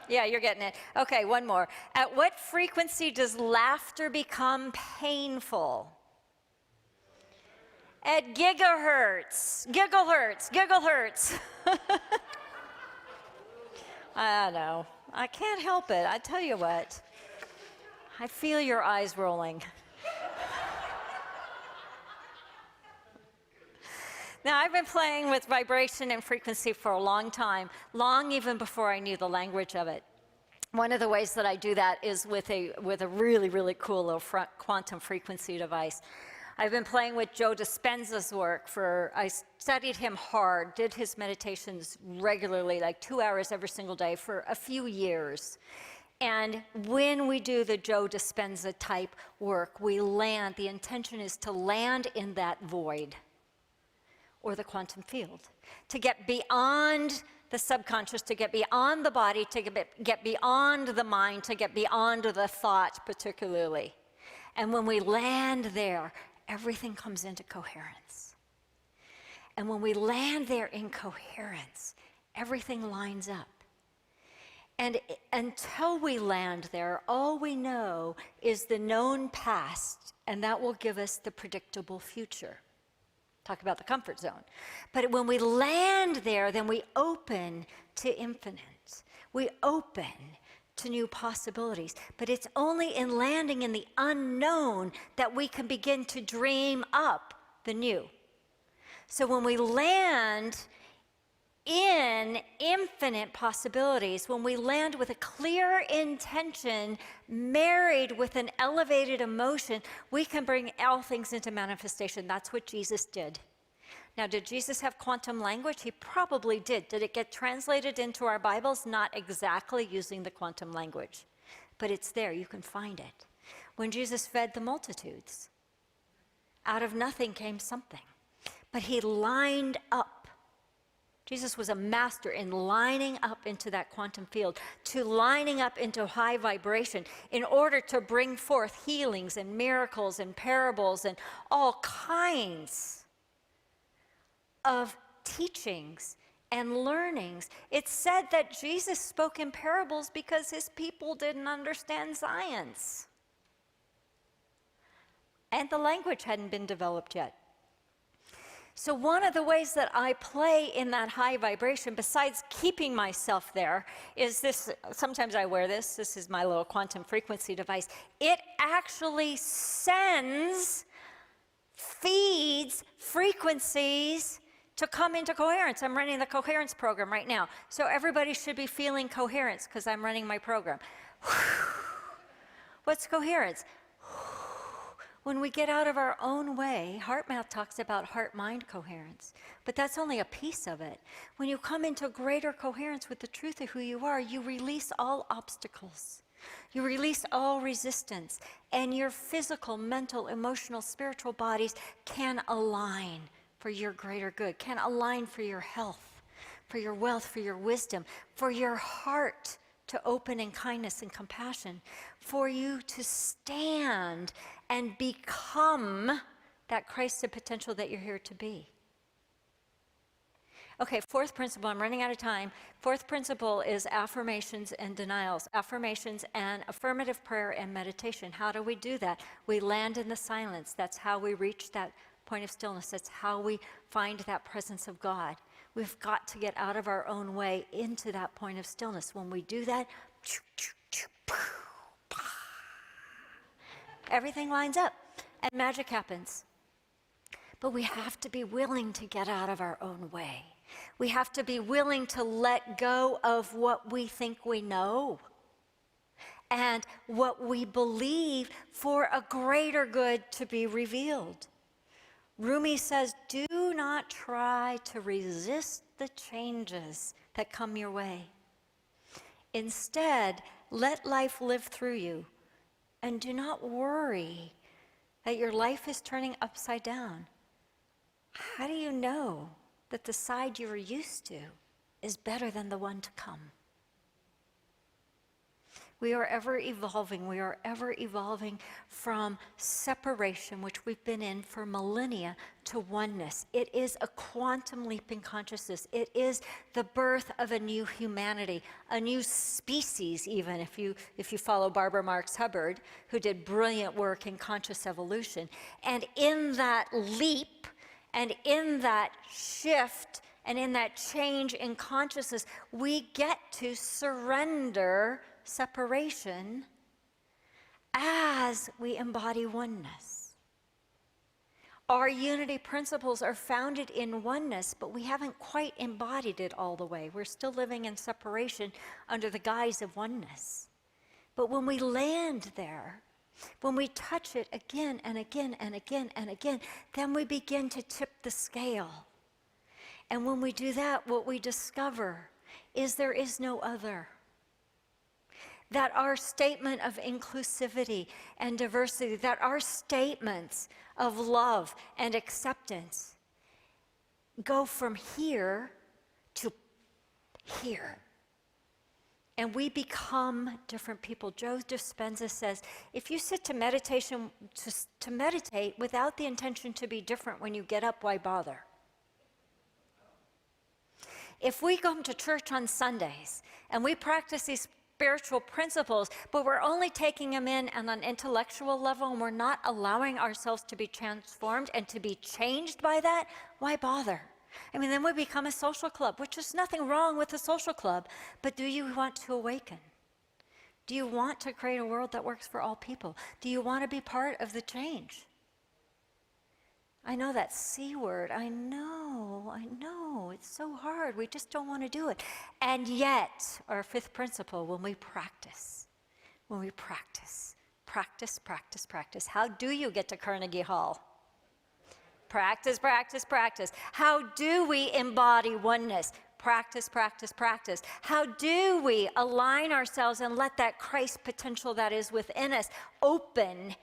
Yeah, you're getting it. Okay, one more. At what frequency does laughter become painful? At gigahertz. Gigahertz. Gigahertz. I know. I can't help it. I tell you what. I feel your eyes rolling. Now, I've been playing with vibration and frequency for a long time, long even before I knew the language of it. One of the ways that I do that is with a really, really cool little quantum frequency device. I've been playing with Joe Dispenza's work I studied him hard, did his meditations regularly, like 2 hours every single day for a few years. And when we do the Joe Dispenza type work, the intention is to land in that void, or the quantum field, to get beyond the subconscious, to get beyond the body, to get beyond the mind, to get beyond the thought particularly. And when we land there, everything comes into coherence. And when we land there in coherence, everything lines up. And until we land there, all we know is the known past, and that will give us the predictable future. Talk about the comfort zone. But when we land there, then we open to infinite. We open to new possibilities. But it's only in landing in the unknown that we can begin to dream up the new. So when we land in infinite possibilities, when we land with a clear intention married with an elevated emotion, we can bring all things into manifestation. That's what Jesus did. Now, did Jesus have quantum language? He probably did. Did it get translated into our Bibles? Not exactly using the quantum language, but it's there. You can find it. When Jesus fed the multitudes, out of nothing came something, but he lined up. Jesus was a master in lining up into that quantum field, to lining up into high vibration in order to bring forth healings and miracles and parables and all kinds of teachings and learnings. It's said that Jesus spoke in parables because his people didn't understand science. And the language hadn't been developed yet. So one of the ways that I play in that high vibration, besides keeping myself there, is this. Sometimes I wear this. This is my little quantum frequency device. It actually feeds frequencies to come into coherence. I'm running the coherence program right now. So everybody should be feeling coherence because I'm running my program. What's coherence? When we get out of our own way, HeartMath talks about heart-mind coherence, but that's only a piece of it. When you come into greater coherence with the truth of who you are, you release all obstacles. You release all resistance, and your physical, mental, emotional, spiritual bodies can align for your greater good, can align for your health, for your wealth, for your wisdom, for your heart to open in kindness and compassion, for you to stand and become that Christed potential that you're here to be. Okay, fourth principle, I'm running out of time. Fourth principle is affirmations and denials. Affirmations and affirmative prayer and meditation. How do we do that? We land in the silence. That's how we reach that point of stillness. That's how we find that presence of God. We've got to get out of our own way into that point of stillness. When we do that, everything lines up and magic happens. But we have to be willing to get out of our own way. We have to be willing to let go of what we think we know and what we believe for a greater good to be revealed. Rumi says, do not try to resist the changes that come your way. Instead, let life live through you, and do not worry that your life is turning upside down. How do you know that the side you're used to is better than the one to come? We are ever evolving. We are ever evolving from separation, which we've been in for millennia, to oneness. It is a quantum leap in consciousness. It is the birth of a new humanity, a new species even, if you follow Barbara Marx Hubbard, who did brilliant work in conscious evolution. And in that leap, and in that shift, and in that change in consciousness, we get to surrender separation as we embody oneness. Our unity principles are founded in oneness, but we haven't quite embodied it all the way. We're still living in separation under the guise of oneness. But when we land there, when we touch it again and again and again and again, then we begin to tip the scale. And when we do that, what we discover is there is no other. That our statement of inclusivity and diversity, that our statements of love and acceptance go from here to here. And we become different people. Joe Dispenza says, if you sit to meditation to meditate without the intention to be different when you get up, why bother? If we come to church on Sundays and we practice these spiritual principles, but we're only taking them in on an intellectual level and we're not allowing ourselves to be transformed and to be changed by that, why bother? I mean, then we become a social club, which is nothing wrong with a social club, but do you want to awaken? Do you want to create a world that works for all people? Do you want to be part of the change? I know that C word, I know, it's so hard, we just don't want to do it. And yet, our fifth principle, when we practice, practice. How do you get to Carnegie Hall? Practice. How do we embody oneness? Practice. How do we align ourselves and let that Christ potential that is within us open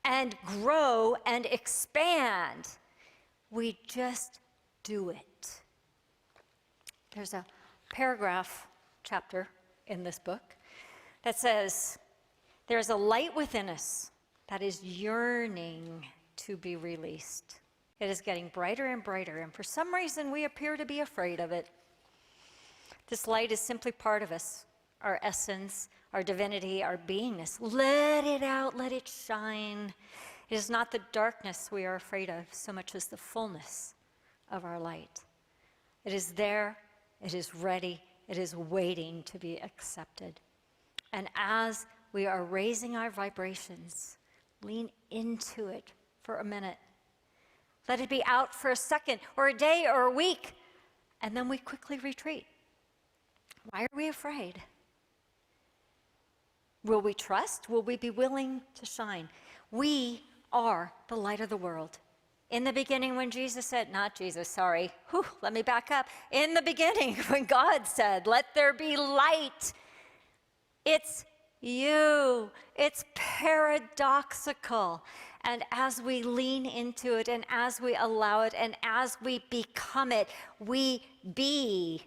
and grow and expand? We just do it. There's a paragraph chapter in this book that says, there's a light within us that is yearning to be released. It is getting brighter and brighter, and for some reason we appear to be afraid of it. This light is simply part of us, our essence, our divinity, our beingness. Let it out, let it shine. It is not the darkness we are afraid of so much as the fullness of our light. It is there, it is ready, it is waiting to be accepted. And as we are raising our vibrations, lean into it for a minute. Let it be out for a second or a day or a week, and then we quickly retreat. Why are we afraid? Will we trust? Will we be willing to shine? We are the light of the world. In the beginning, when Jesus said, let me back up. In the beginning, when God said, let there be light, it's you. It's paradoxical. And as we lean into it and as we allow it and as we become it, we be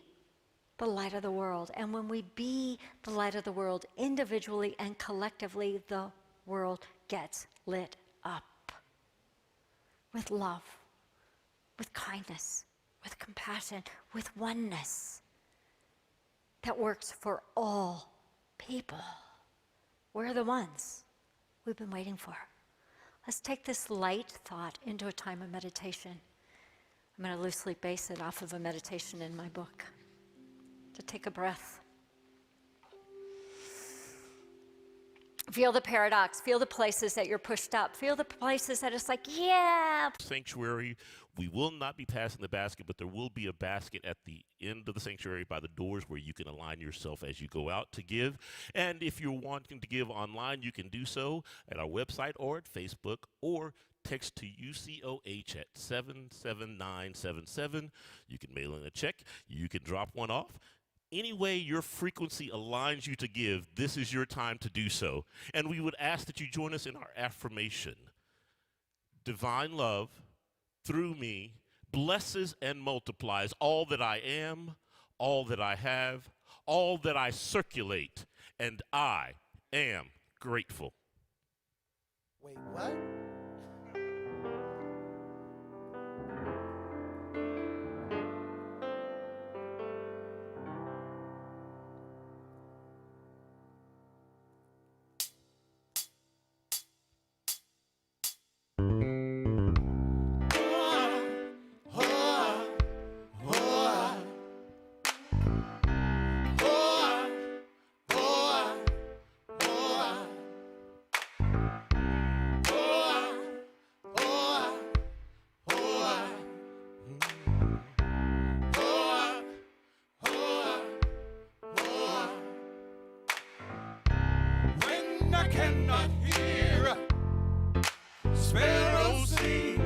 the light of the world. And when we be the light of the world individually and collectively, the world gets lit up with love, with kindness, with compassion, with oneness that works for all people. We're the ones we've been waiting for. Let's take this light thought into a time of meditation. I'm going to loosely base it off of a meditation in my book. To take a breath. Feel the paradox. Feel the places that you're pushed up. Feel the places that it's like, yeah. Sanctuary, we will not be passing the basket, but there will be a basket at the end of the sanctuary by the doors where you can align yourself as you go out to give. And if you're wanting to give online, you can do so at our website or at Facebook, or text to UCOH at 77977. You can mail in a check. You can drop one off. Any way your frequency aligns you to give, this is your time to do so. And we would ask that you join us in our affirmation. Divine love, through me, blesses and multiplies all that I am, all that I have, all that I circulate, and I am grateful. Wait, what? I cannot hear sparrows sing,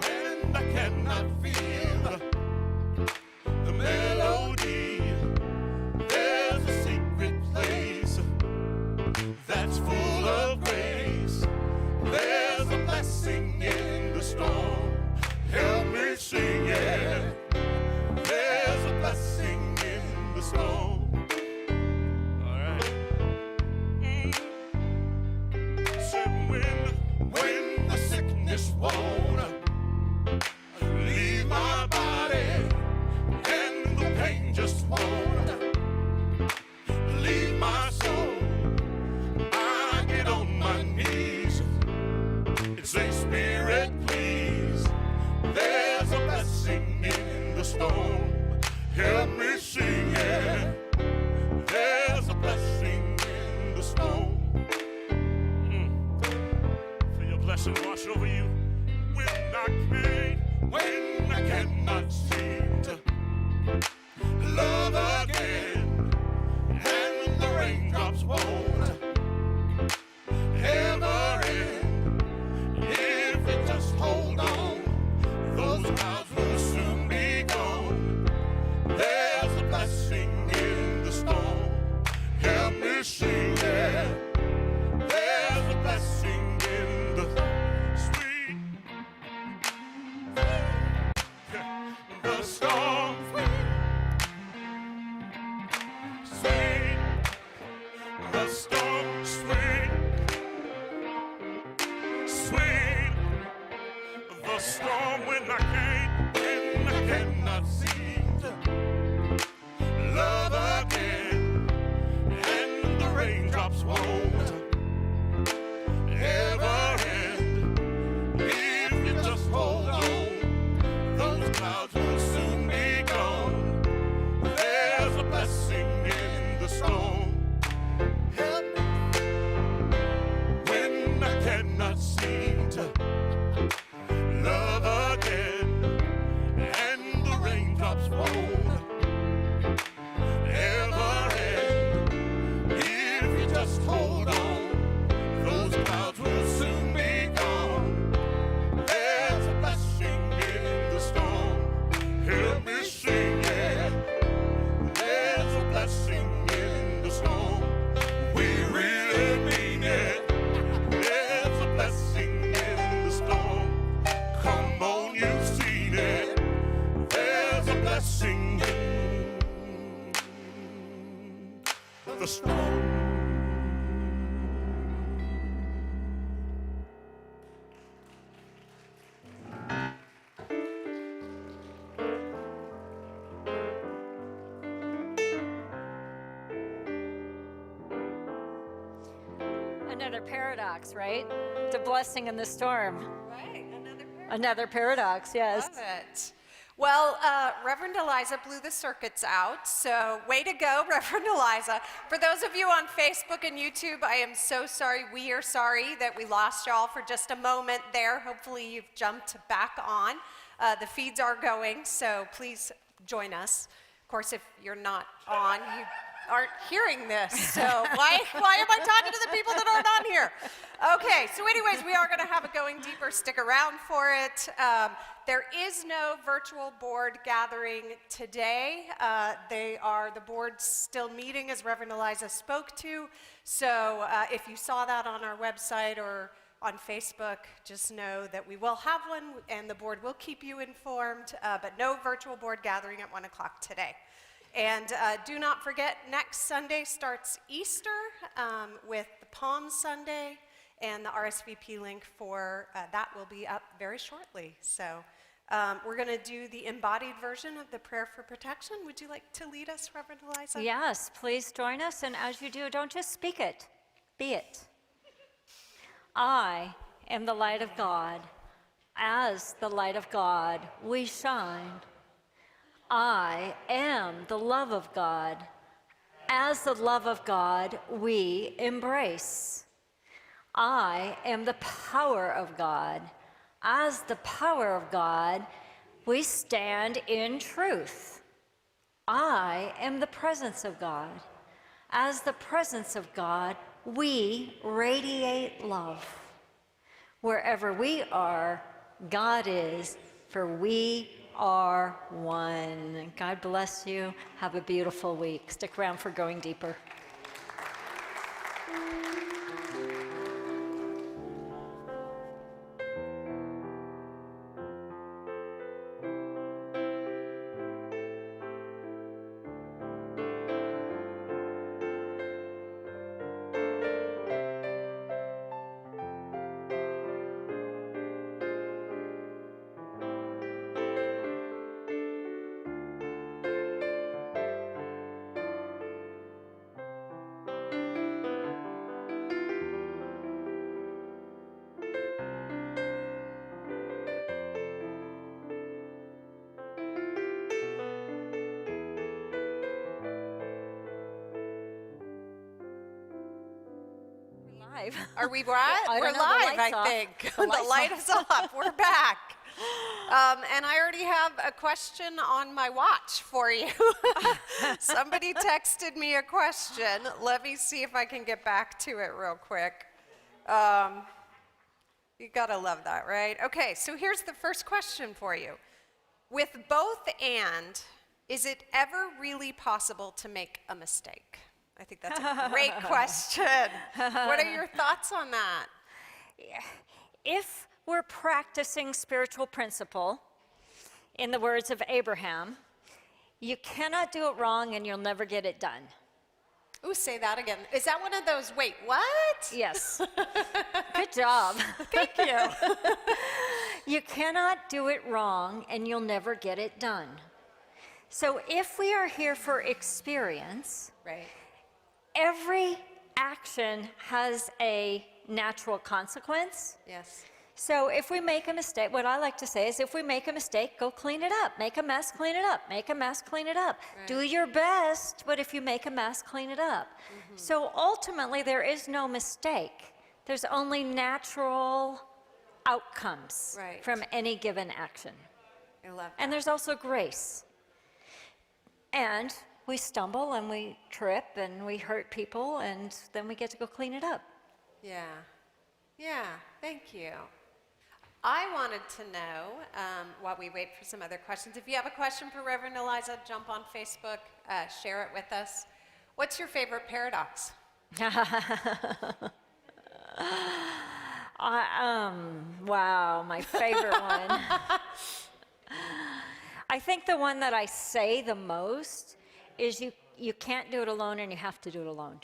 and I cannot feel the melody. There's a secret place that's full of grace. There's a blessing in the storm. Help me sing it. There's a blessing in the storm. When the sickness won't leave my body, and the pain just won't leave my soul, I get on my knees and say, Spirit, please, there's a blessing in the storm. Help me sing it. There's a blessing in the storm. Blessing wash over you when I cannot seem to love again, and the raindrops won't ever end. If you just hold on, those clouds will soon be gone. There's a blessing in the storm. Help me sing it. There's a blessing in the sweet, the storm, sweet, the storm, sweet, sweet, the storm when I cannot seem to love again, and the raindrops won't ever end. If you just hold on, those clouds will soon be gone. There's a blessing in the storm. Help me when I cannot seem to love again, and the raindrops the stone. Another paradox, right? The blessing in the storm. Right, another pair. Another paradox, yes. Love it. Well, Reverend Aliza blew the circuits out, so way to go, Reverend Aliza. For those of you on Facebook and YouTube, I am so sorry. We are sorry that we lost y'all for just a moment there. Hopefully you've jumped back on. The feeds are going, so please join us. Of course, if you're not on, you aren't hearing this, so why am I talking to the people that aren't on here? Okay, so anyways, we are going to have a Going Deeper. Stick around for it. There is no virtual board gathering today. The board's still meeting, as Reverend Aliza spoke to. So if you saw that on our website or on Facebook, just know that we will have one, and the board will keep you informed, but no virtual board gathering at 1 o'clock today. And do not forget, next Sunday starts Easter with the Palm Sunday, and the RSVP link for that will be up very shortly. So we're going to do the embodied version of the prayer for protection. Would you like to lead us, Reverend Aliza? Yes, please join us, and as you do, don't just speak it, be it. I am the light of God. As the light of God, we shine. I am the love of God. As the love of God, we embrace. I am the power of God. As the power of God, we stand in truth. I am the presence of God. As the presence of God, we radiate love. Wherever we are, God is, for we are one. God bless you. Have a beautiful week. Stick around for Going Deeper. Live. Are we right? I We're don't know, the live, light's I off. think. The The light's light is off. We're back. And I already have a question on my watch for you. Somebody texted me a question. Let me see if I can get back to it real quick. You gotta love that, right? Okay, so here's the first question for you. With both and, is it ever really possible to make a mistake? I think that's a great question. What are your thoughts on that? If we're practicing spiritual principle, in the words of Abraham, you cannot do it wrong and you'll never get it done. Ooh, say that again. Is that one of those, wait, what? Yes. Good job. Thank you. You cannot do it wrong and you'll never get it done. So if we are here for experience, Right. every action has a natural consequence. Yes. So if we make a mistake, what I like to say is if we make a mistake, go clean it up. Make a mess, clean it up. Make a mess, clean it up. Right. Do your best, but if you make a mess, clean it up. So ultimately, there is no mistake. There's only natural outcomes Right. from any given action. I love that. And there's also grace. And we stumble and we trip and we hurt people, and then we get to go clean it up. Yeah. Yeah, thank you. I wanted to know, while we wait for some other questions, if you have a question for Reverend Aliza, jump on Facebook, share it with us. What's your favorite paradox? Wow, my favorite one. I think the one that I say the most is you you can't do it alone, and you have to do it alone.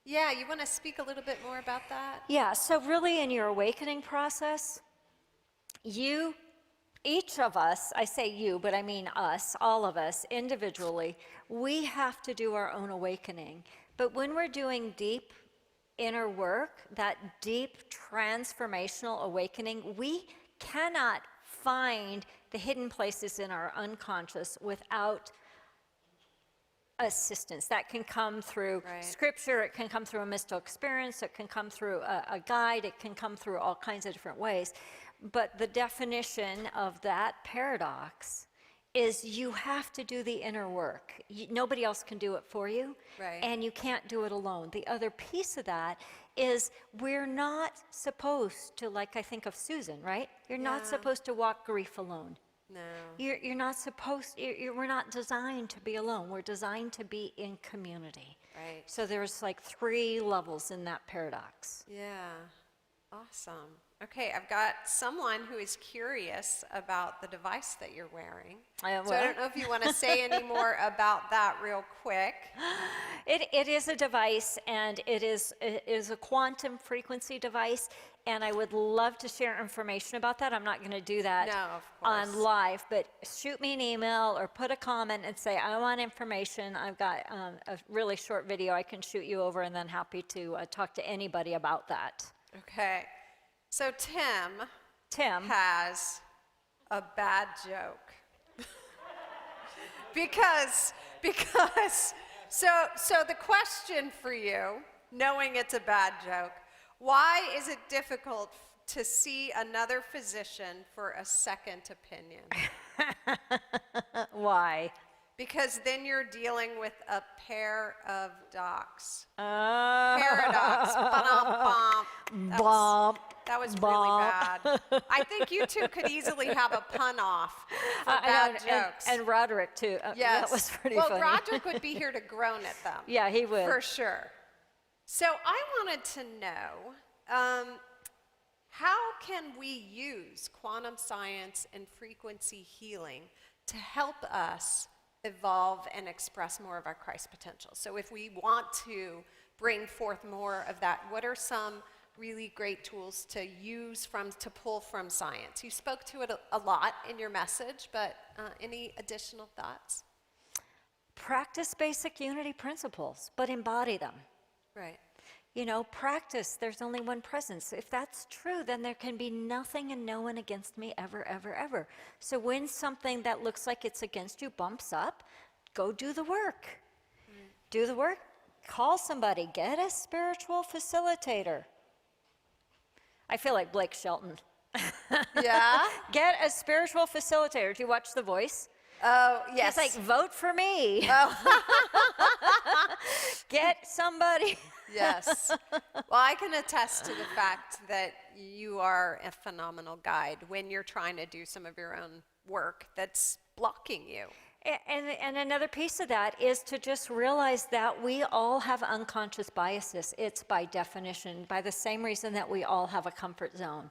Yeah, you want to speak a little bit more about that? Yeah, so really in your awakening process, each of us, I say you, but I mean us, all of us individually, we have to do our own awakening. But when we're doing deep inner work, that deep transformational awakening, we cannot find the hidden places in our unconscious without assistance. That can come through scripture, it can come through a mystical experience, it can come through a guide, it can come through all kinds of different ways. But the definition of that paradox is you have to do the inner work. Nobody else can do it for you, and you can't do it alone. The other piece of that is we're not supposed to, like I think of Susan, right? You're not supposed to walk grief alone. No. You're not supposed, we're not designed to be alone. We're designed to be in community. Right. So there's like 3 levels in that paradox. Yeah. Awesome. Okay, I've got someone who is curious about the device that you're wearing. So I don't know if you want to say any more about that real quick. It is a device, and it is a quantum frequency device, and I would love to share information about that. I'm not going to do that on live, but shoot me an email or put a comment and say, I want information. I've got a really short video I can shoot you over, and then happy to talk to anybody about that. Okay. So Tim has a bad joke. because so the question for you, knowing it's a bad joke, why is it difficult to see another physician for a second opinion? Why? Because then you're dealing with a pair of docs. Oh. Paradox. Ba-dum-bum. That was really bad. I think you two could easily have a pun off for bad jokes. And Roderick, too. Yes. That was pretty funny. Well, Roderick would be here to groan at them. Yeah, he would. For sure. So I wanted to know, how can we use quantum science and frequency healing to help us evolve and express more of our Christ potential? So if we want to bring forth more of that, what are some really great tools to use to pull from science? You spoke to it a lot in your message, but any additional thoughts? Practice basic unity principles, but embody them. Right. You know, practice, there's only one presence. If that's true, then there can be nothing and no one against me ever, ever, ever. So when something that looks like it's against you bumps up, go do the work. Do the work, call somebody, get a spiritual facilitator. I feel like Blake Shelton. Yeah? Get a spiritual facilitator. Do you watch The Voice? Oh, yes. It's like, vote for me. Oh. Get somebody. Yes. Well, I can attest to the fact that you are a phenomenal guide when you're trying to do some of your own work that's blocking you. And another piece of that is to just realize that we all have unconscious biases. It's by definition, by the same reason that we all have a comfort zone.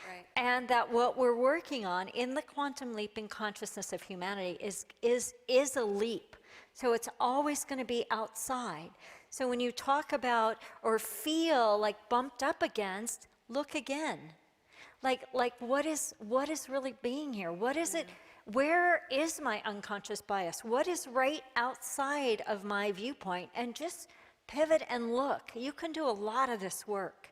Right. And that what we're working on in the quantum leaping consciousness of humanity is a leap. So it's always going to be outside. So when you talk about or feel like bumped up against, look again. Like what is really being here? What is it? Where is my unconscious bias? What is right outside of my viewpoint? And just pivot and look. You can do a lot of this work.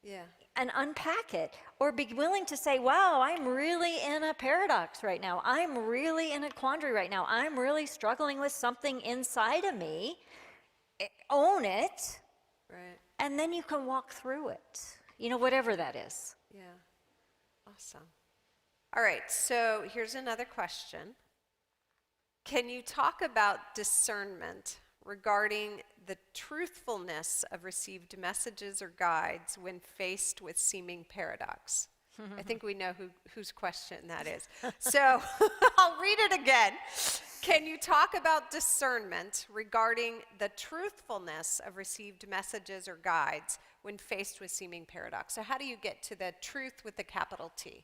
Yeah. And unpack it, or be willing to say, wow, I'm really in a paradox right now. I'm really in a quandary right now. I'm really struggling with something inside of me. Own it. Right. And then you can walk through it. You know, whatever that is. Yeah. Awesome. All right, so here's another question. Can you talk about discernment regarding the truthfulness of received messages or guides when faced with seeming paradox? I think we know whose question that is. So I'll read it again. Can you talk about discernment regarding the truthfulness of received messages or guides when faced with seeming paradox? So how do you get to the truth with the capital T?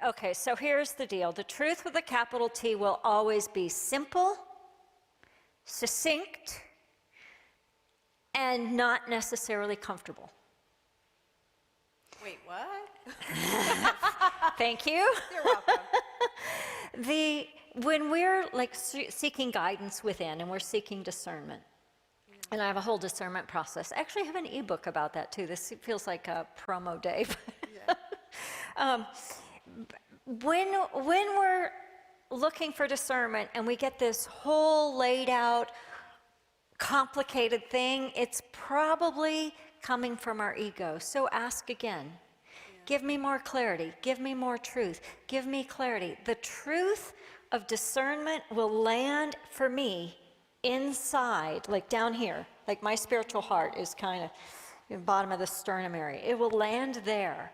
Okay, so here's the deal. The truth with a capital T will always be simple, succinct, and not necessarily comfortable. Wait, what? Thank you. You're welcome. When we're like seeking guidance within and we're seeking discernment, and I have a whole discernment process. I actually have an ebook about that too. This feels like a promo day. When we're looking for discernment and we get this whole laid out, complicated thing, it's probably coming from our ego. So ask again. Give me more clarity. Give me more truth. Give me clarity. The truth of discernment will land for me inside, like down here, like my spiritual heart is kind of in the bottom of the sternum area. It will land there.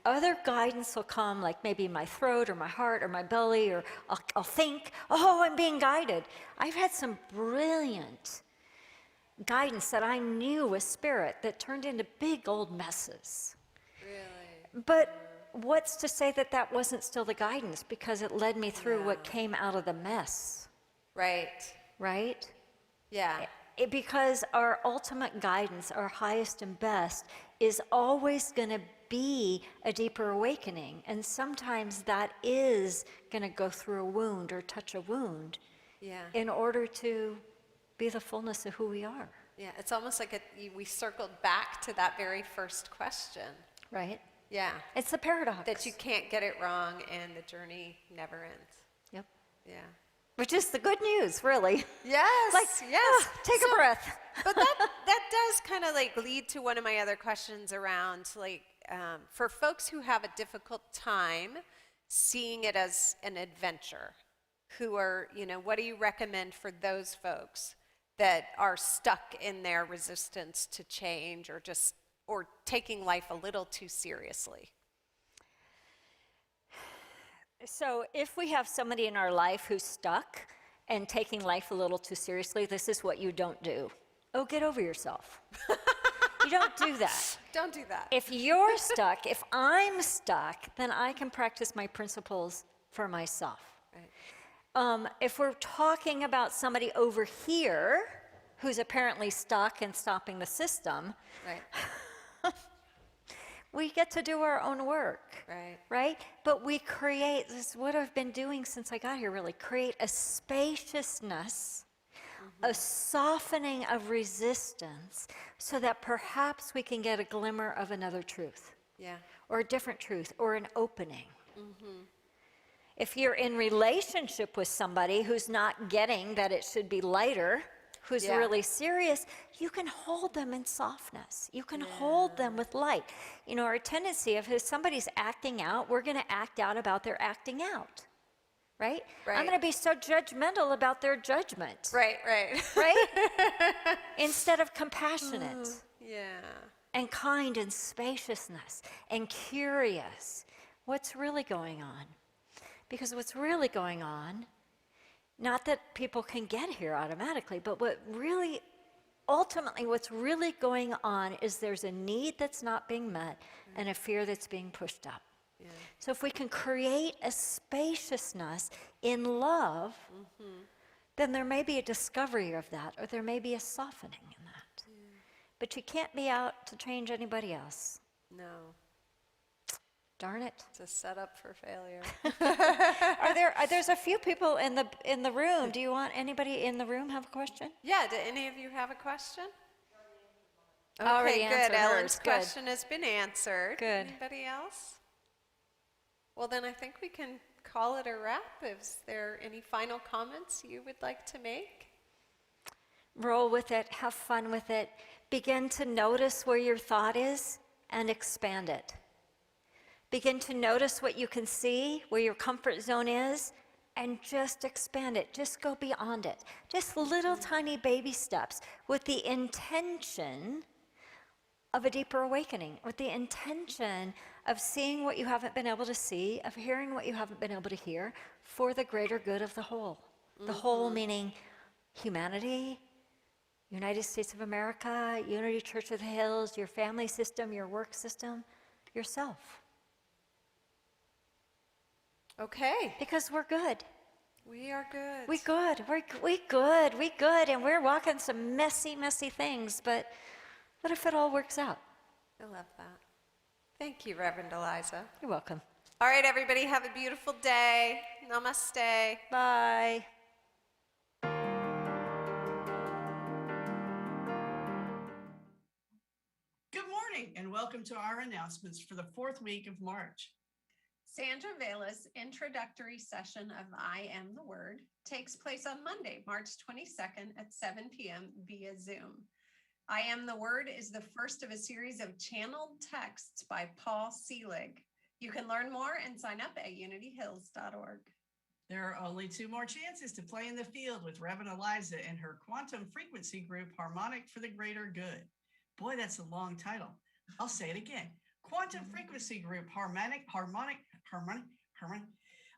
Other guidance will come, like maybe my throat or my heart or my belly, or I'll think, oh, I'm being guided. I've had some brilliant guidance that I knew was spirit that turned into big old messes. Really? But what's to say that that wasn't still the guidance, because it led me through what came out of the mess, Right. right? Yeah. Because our ultimate guidance, our highest and best, is always going to be a deeper awakening. And sometimes that is going to go through a wound or touch a wound Yeah. in order to be the fullness of who we are, Yeah. It's almost like we circled back to that very first question. right? Yeah. It's the paradox. That you can't get it wrong and the journey never ends. Yep. Yeah. Which is the good news, really. Yes. Like, yes. take a breath. But that does kind of like lead to one of my other questions around like for folks who have a difficult time seeing it as an adventure, who are, what do you recommend for those folks that are stuck in their resistance to change or taking life a little too seriously? So if we have somebody in our life who's stuck and taking life a little too seriously, this is what you don't do. Oh, get over yourself. You don't do that. Don't do that. If you're stuck, if I'm stuck, then I can practice my principles for myself. Right. If we're talking about somebody over here who's apparently stuck and stopping the system, Right. we get to do our own work. Right. Right? But we create, this is what I've been doing since I got here, really, create a spaciousness, a softening of resistance, so that perhaps we can get a glimmer of another truth, Yeah. or a different truth, or an opening. If you're in relationship with somebody who's not getting that it should be lighter, who's Yeah. really serious, you can hold them in softness. You can hold them with light. Our tendency, if somebody's acting out, we're going to act out about their acting out, right? I'm Right. going to be so judgmental about their judgment, Right. Right. right? Instead of compassionate Yeah. and kind and spaciousness and curious. What's really going on? Because what's really going on, not that people can get here automatically, but ultimately what's really going on is there's a need that's not being met and a fear that's being pushed up. Yeah. So if we can create a spaciousness in love, then there may be a discovery of that, or there may be a softening in that. But you can't be out to change anybody else. No. Darn it. It's a setup for failure. There's a few people in the room. Do you want anybody in the room have a question? Yeah, do any of you have a question? Already Okay, good. answered Ellen's hers. Good. question has been answered. Good. Anybody else? Well, then I think we can call it a wrap. Is there any final comments you would like to make? Roll with it. Have fun with it. Begin to notice where your thought is and expand it. Begin to notice what you can see, where your comfort zone is, and just expand it. Just go beyond it. Just little tiny baby steps with the intention of a deeper awakening, with the intention of seeing what you haven't been able to see, of hearing what you haven't been able to hear, for the greater good of the whole. The whole meaning humanity, United States of America, Unity Church of the Hills, your family system, your work system, yourself. Okay. Because we're good. We are good. We good. We good. We good. And we're walking some messy, messy things. But what if it all works out? I love that. Thank you, Reverend Aliza. You're welcome. All right, everybody, have a beautiful day. Namaste. Bye. Good morning and welcome to our announcements for the fourth week of March. Sandra Vela's introductory session of I Am the Word takes place on Monday, March 22nd at 7 p.m. via Zoom. I Am the Word is the first of a series of channeled texts by Paul Selig. You can learn more and sign up at unityhills.org. There are only 2 more chances to play in the field with Reverend Aliza and her quantum frequency group, Harmonic for the Greater Good. Boy, that's a long title. I'll say it again. Quantum frequency group, Harmonic.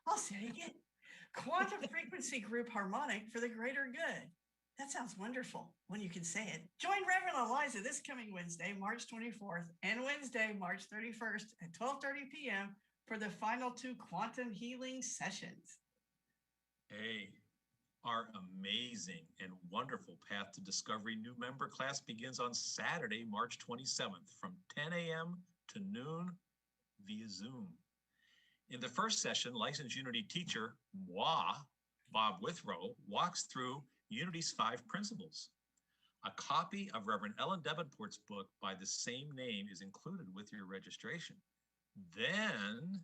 I'll say it again. Quantum frequency group, Harmonic for the Greater Good. That sounds wonderful when you can say it. Join Reverend Aliza this coming Wednesday, March 24th, and Wednesday, March 31st at 12:30 p.m. for the final 2 quantum healing sessions. Our amazing and wonderful Path to Discovery new member class begins on Saturday, March 27th from 10 a.m. to noon via Zoom. In the first session, licensed Unity teacher, Bob Withrow, walks through Unity's 5 principles. A copy of Reverend Ellen Davenport's book by the same name is included with your registration. Then,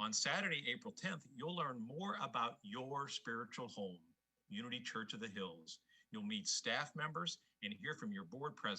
on Saturday, April 10th, you'll learn more about your spiritual home, Unity Church of the Hills. You'll meet staff members and hear from your board president.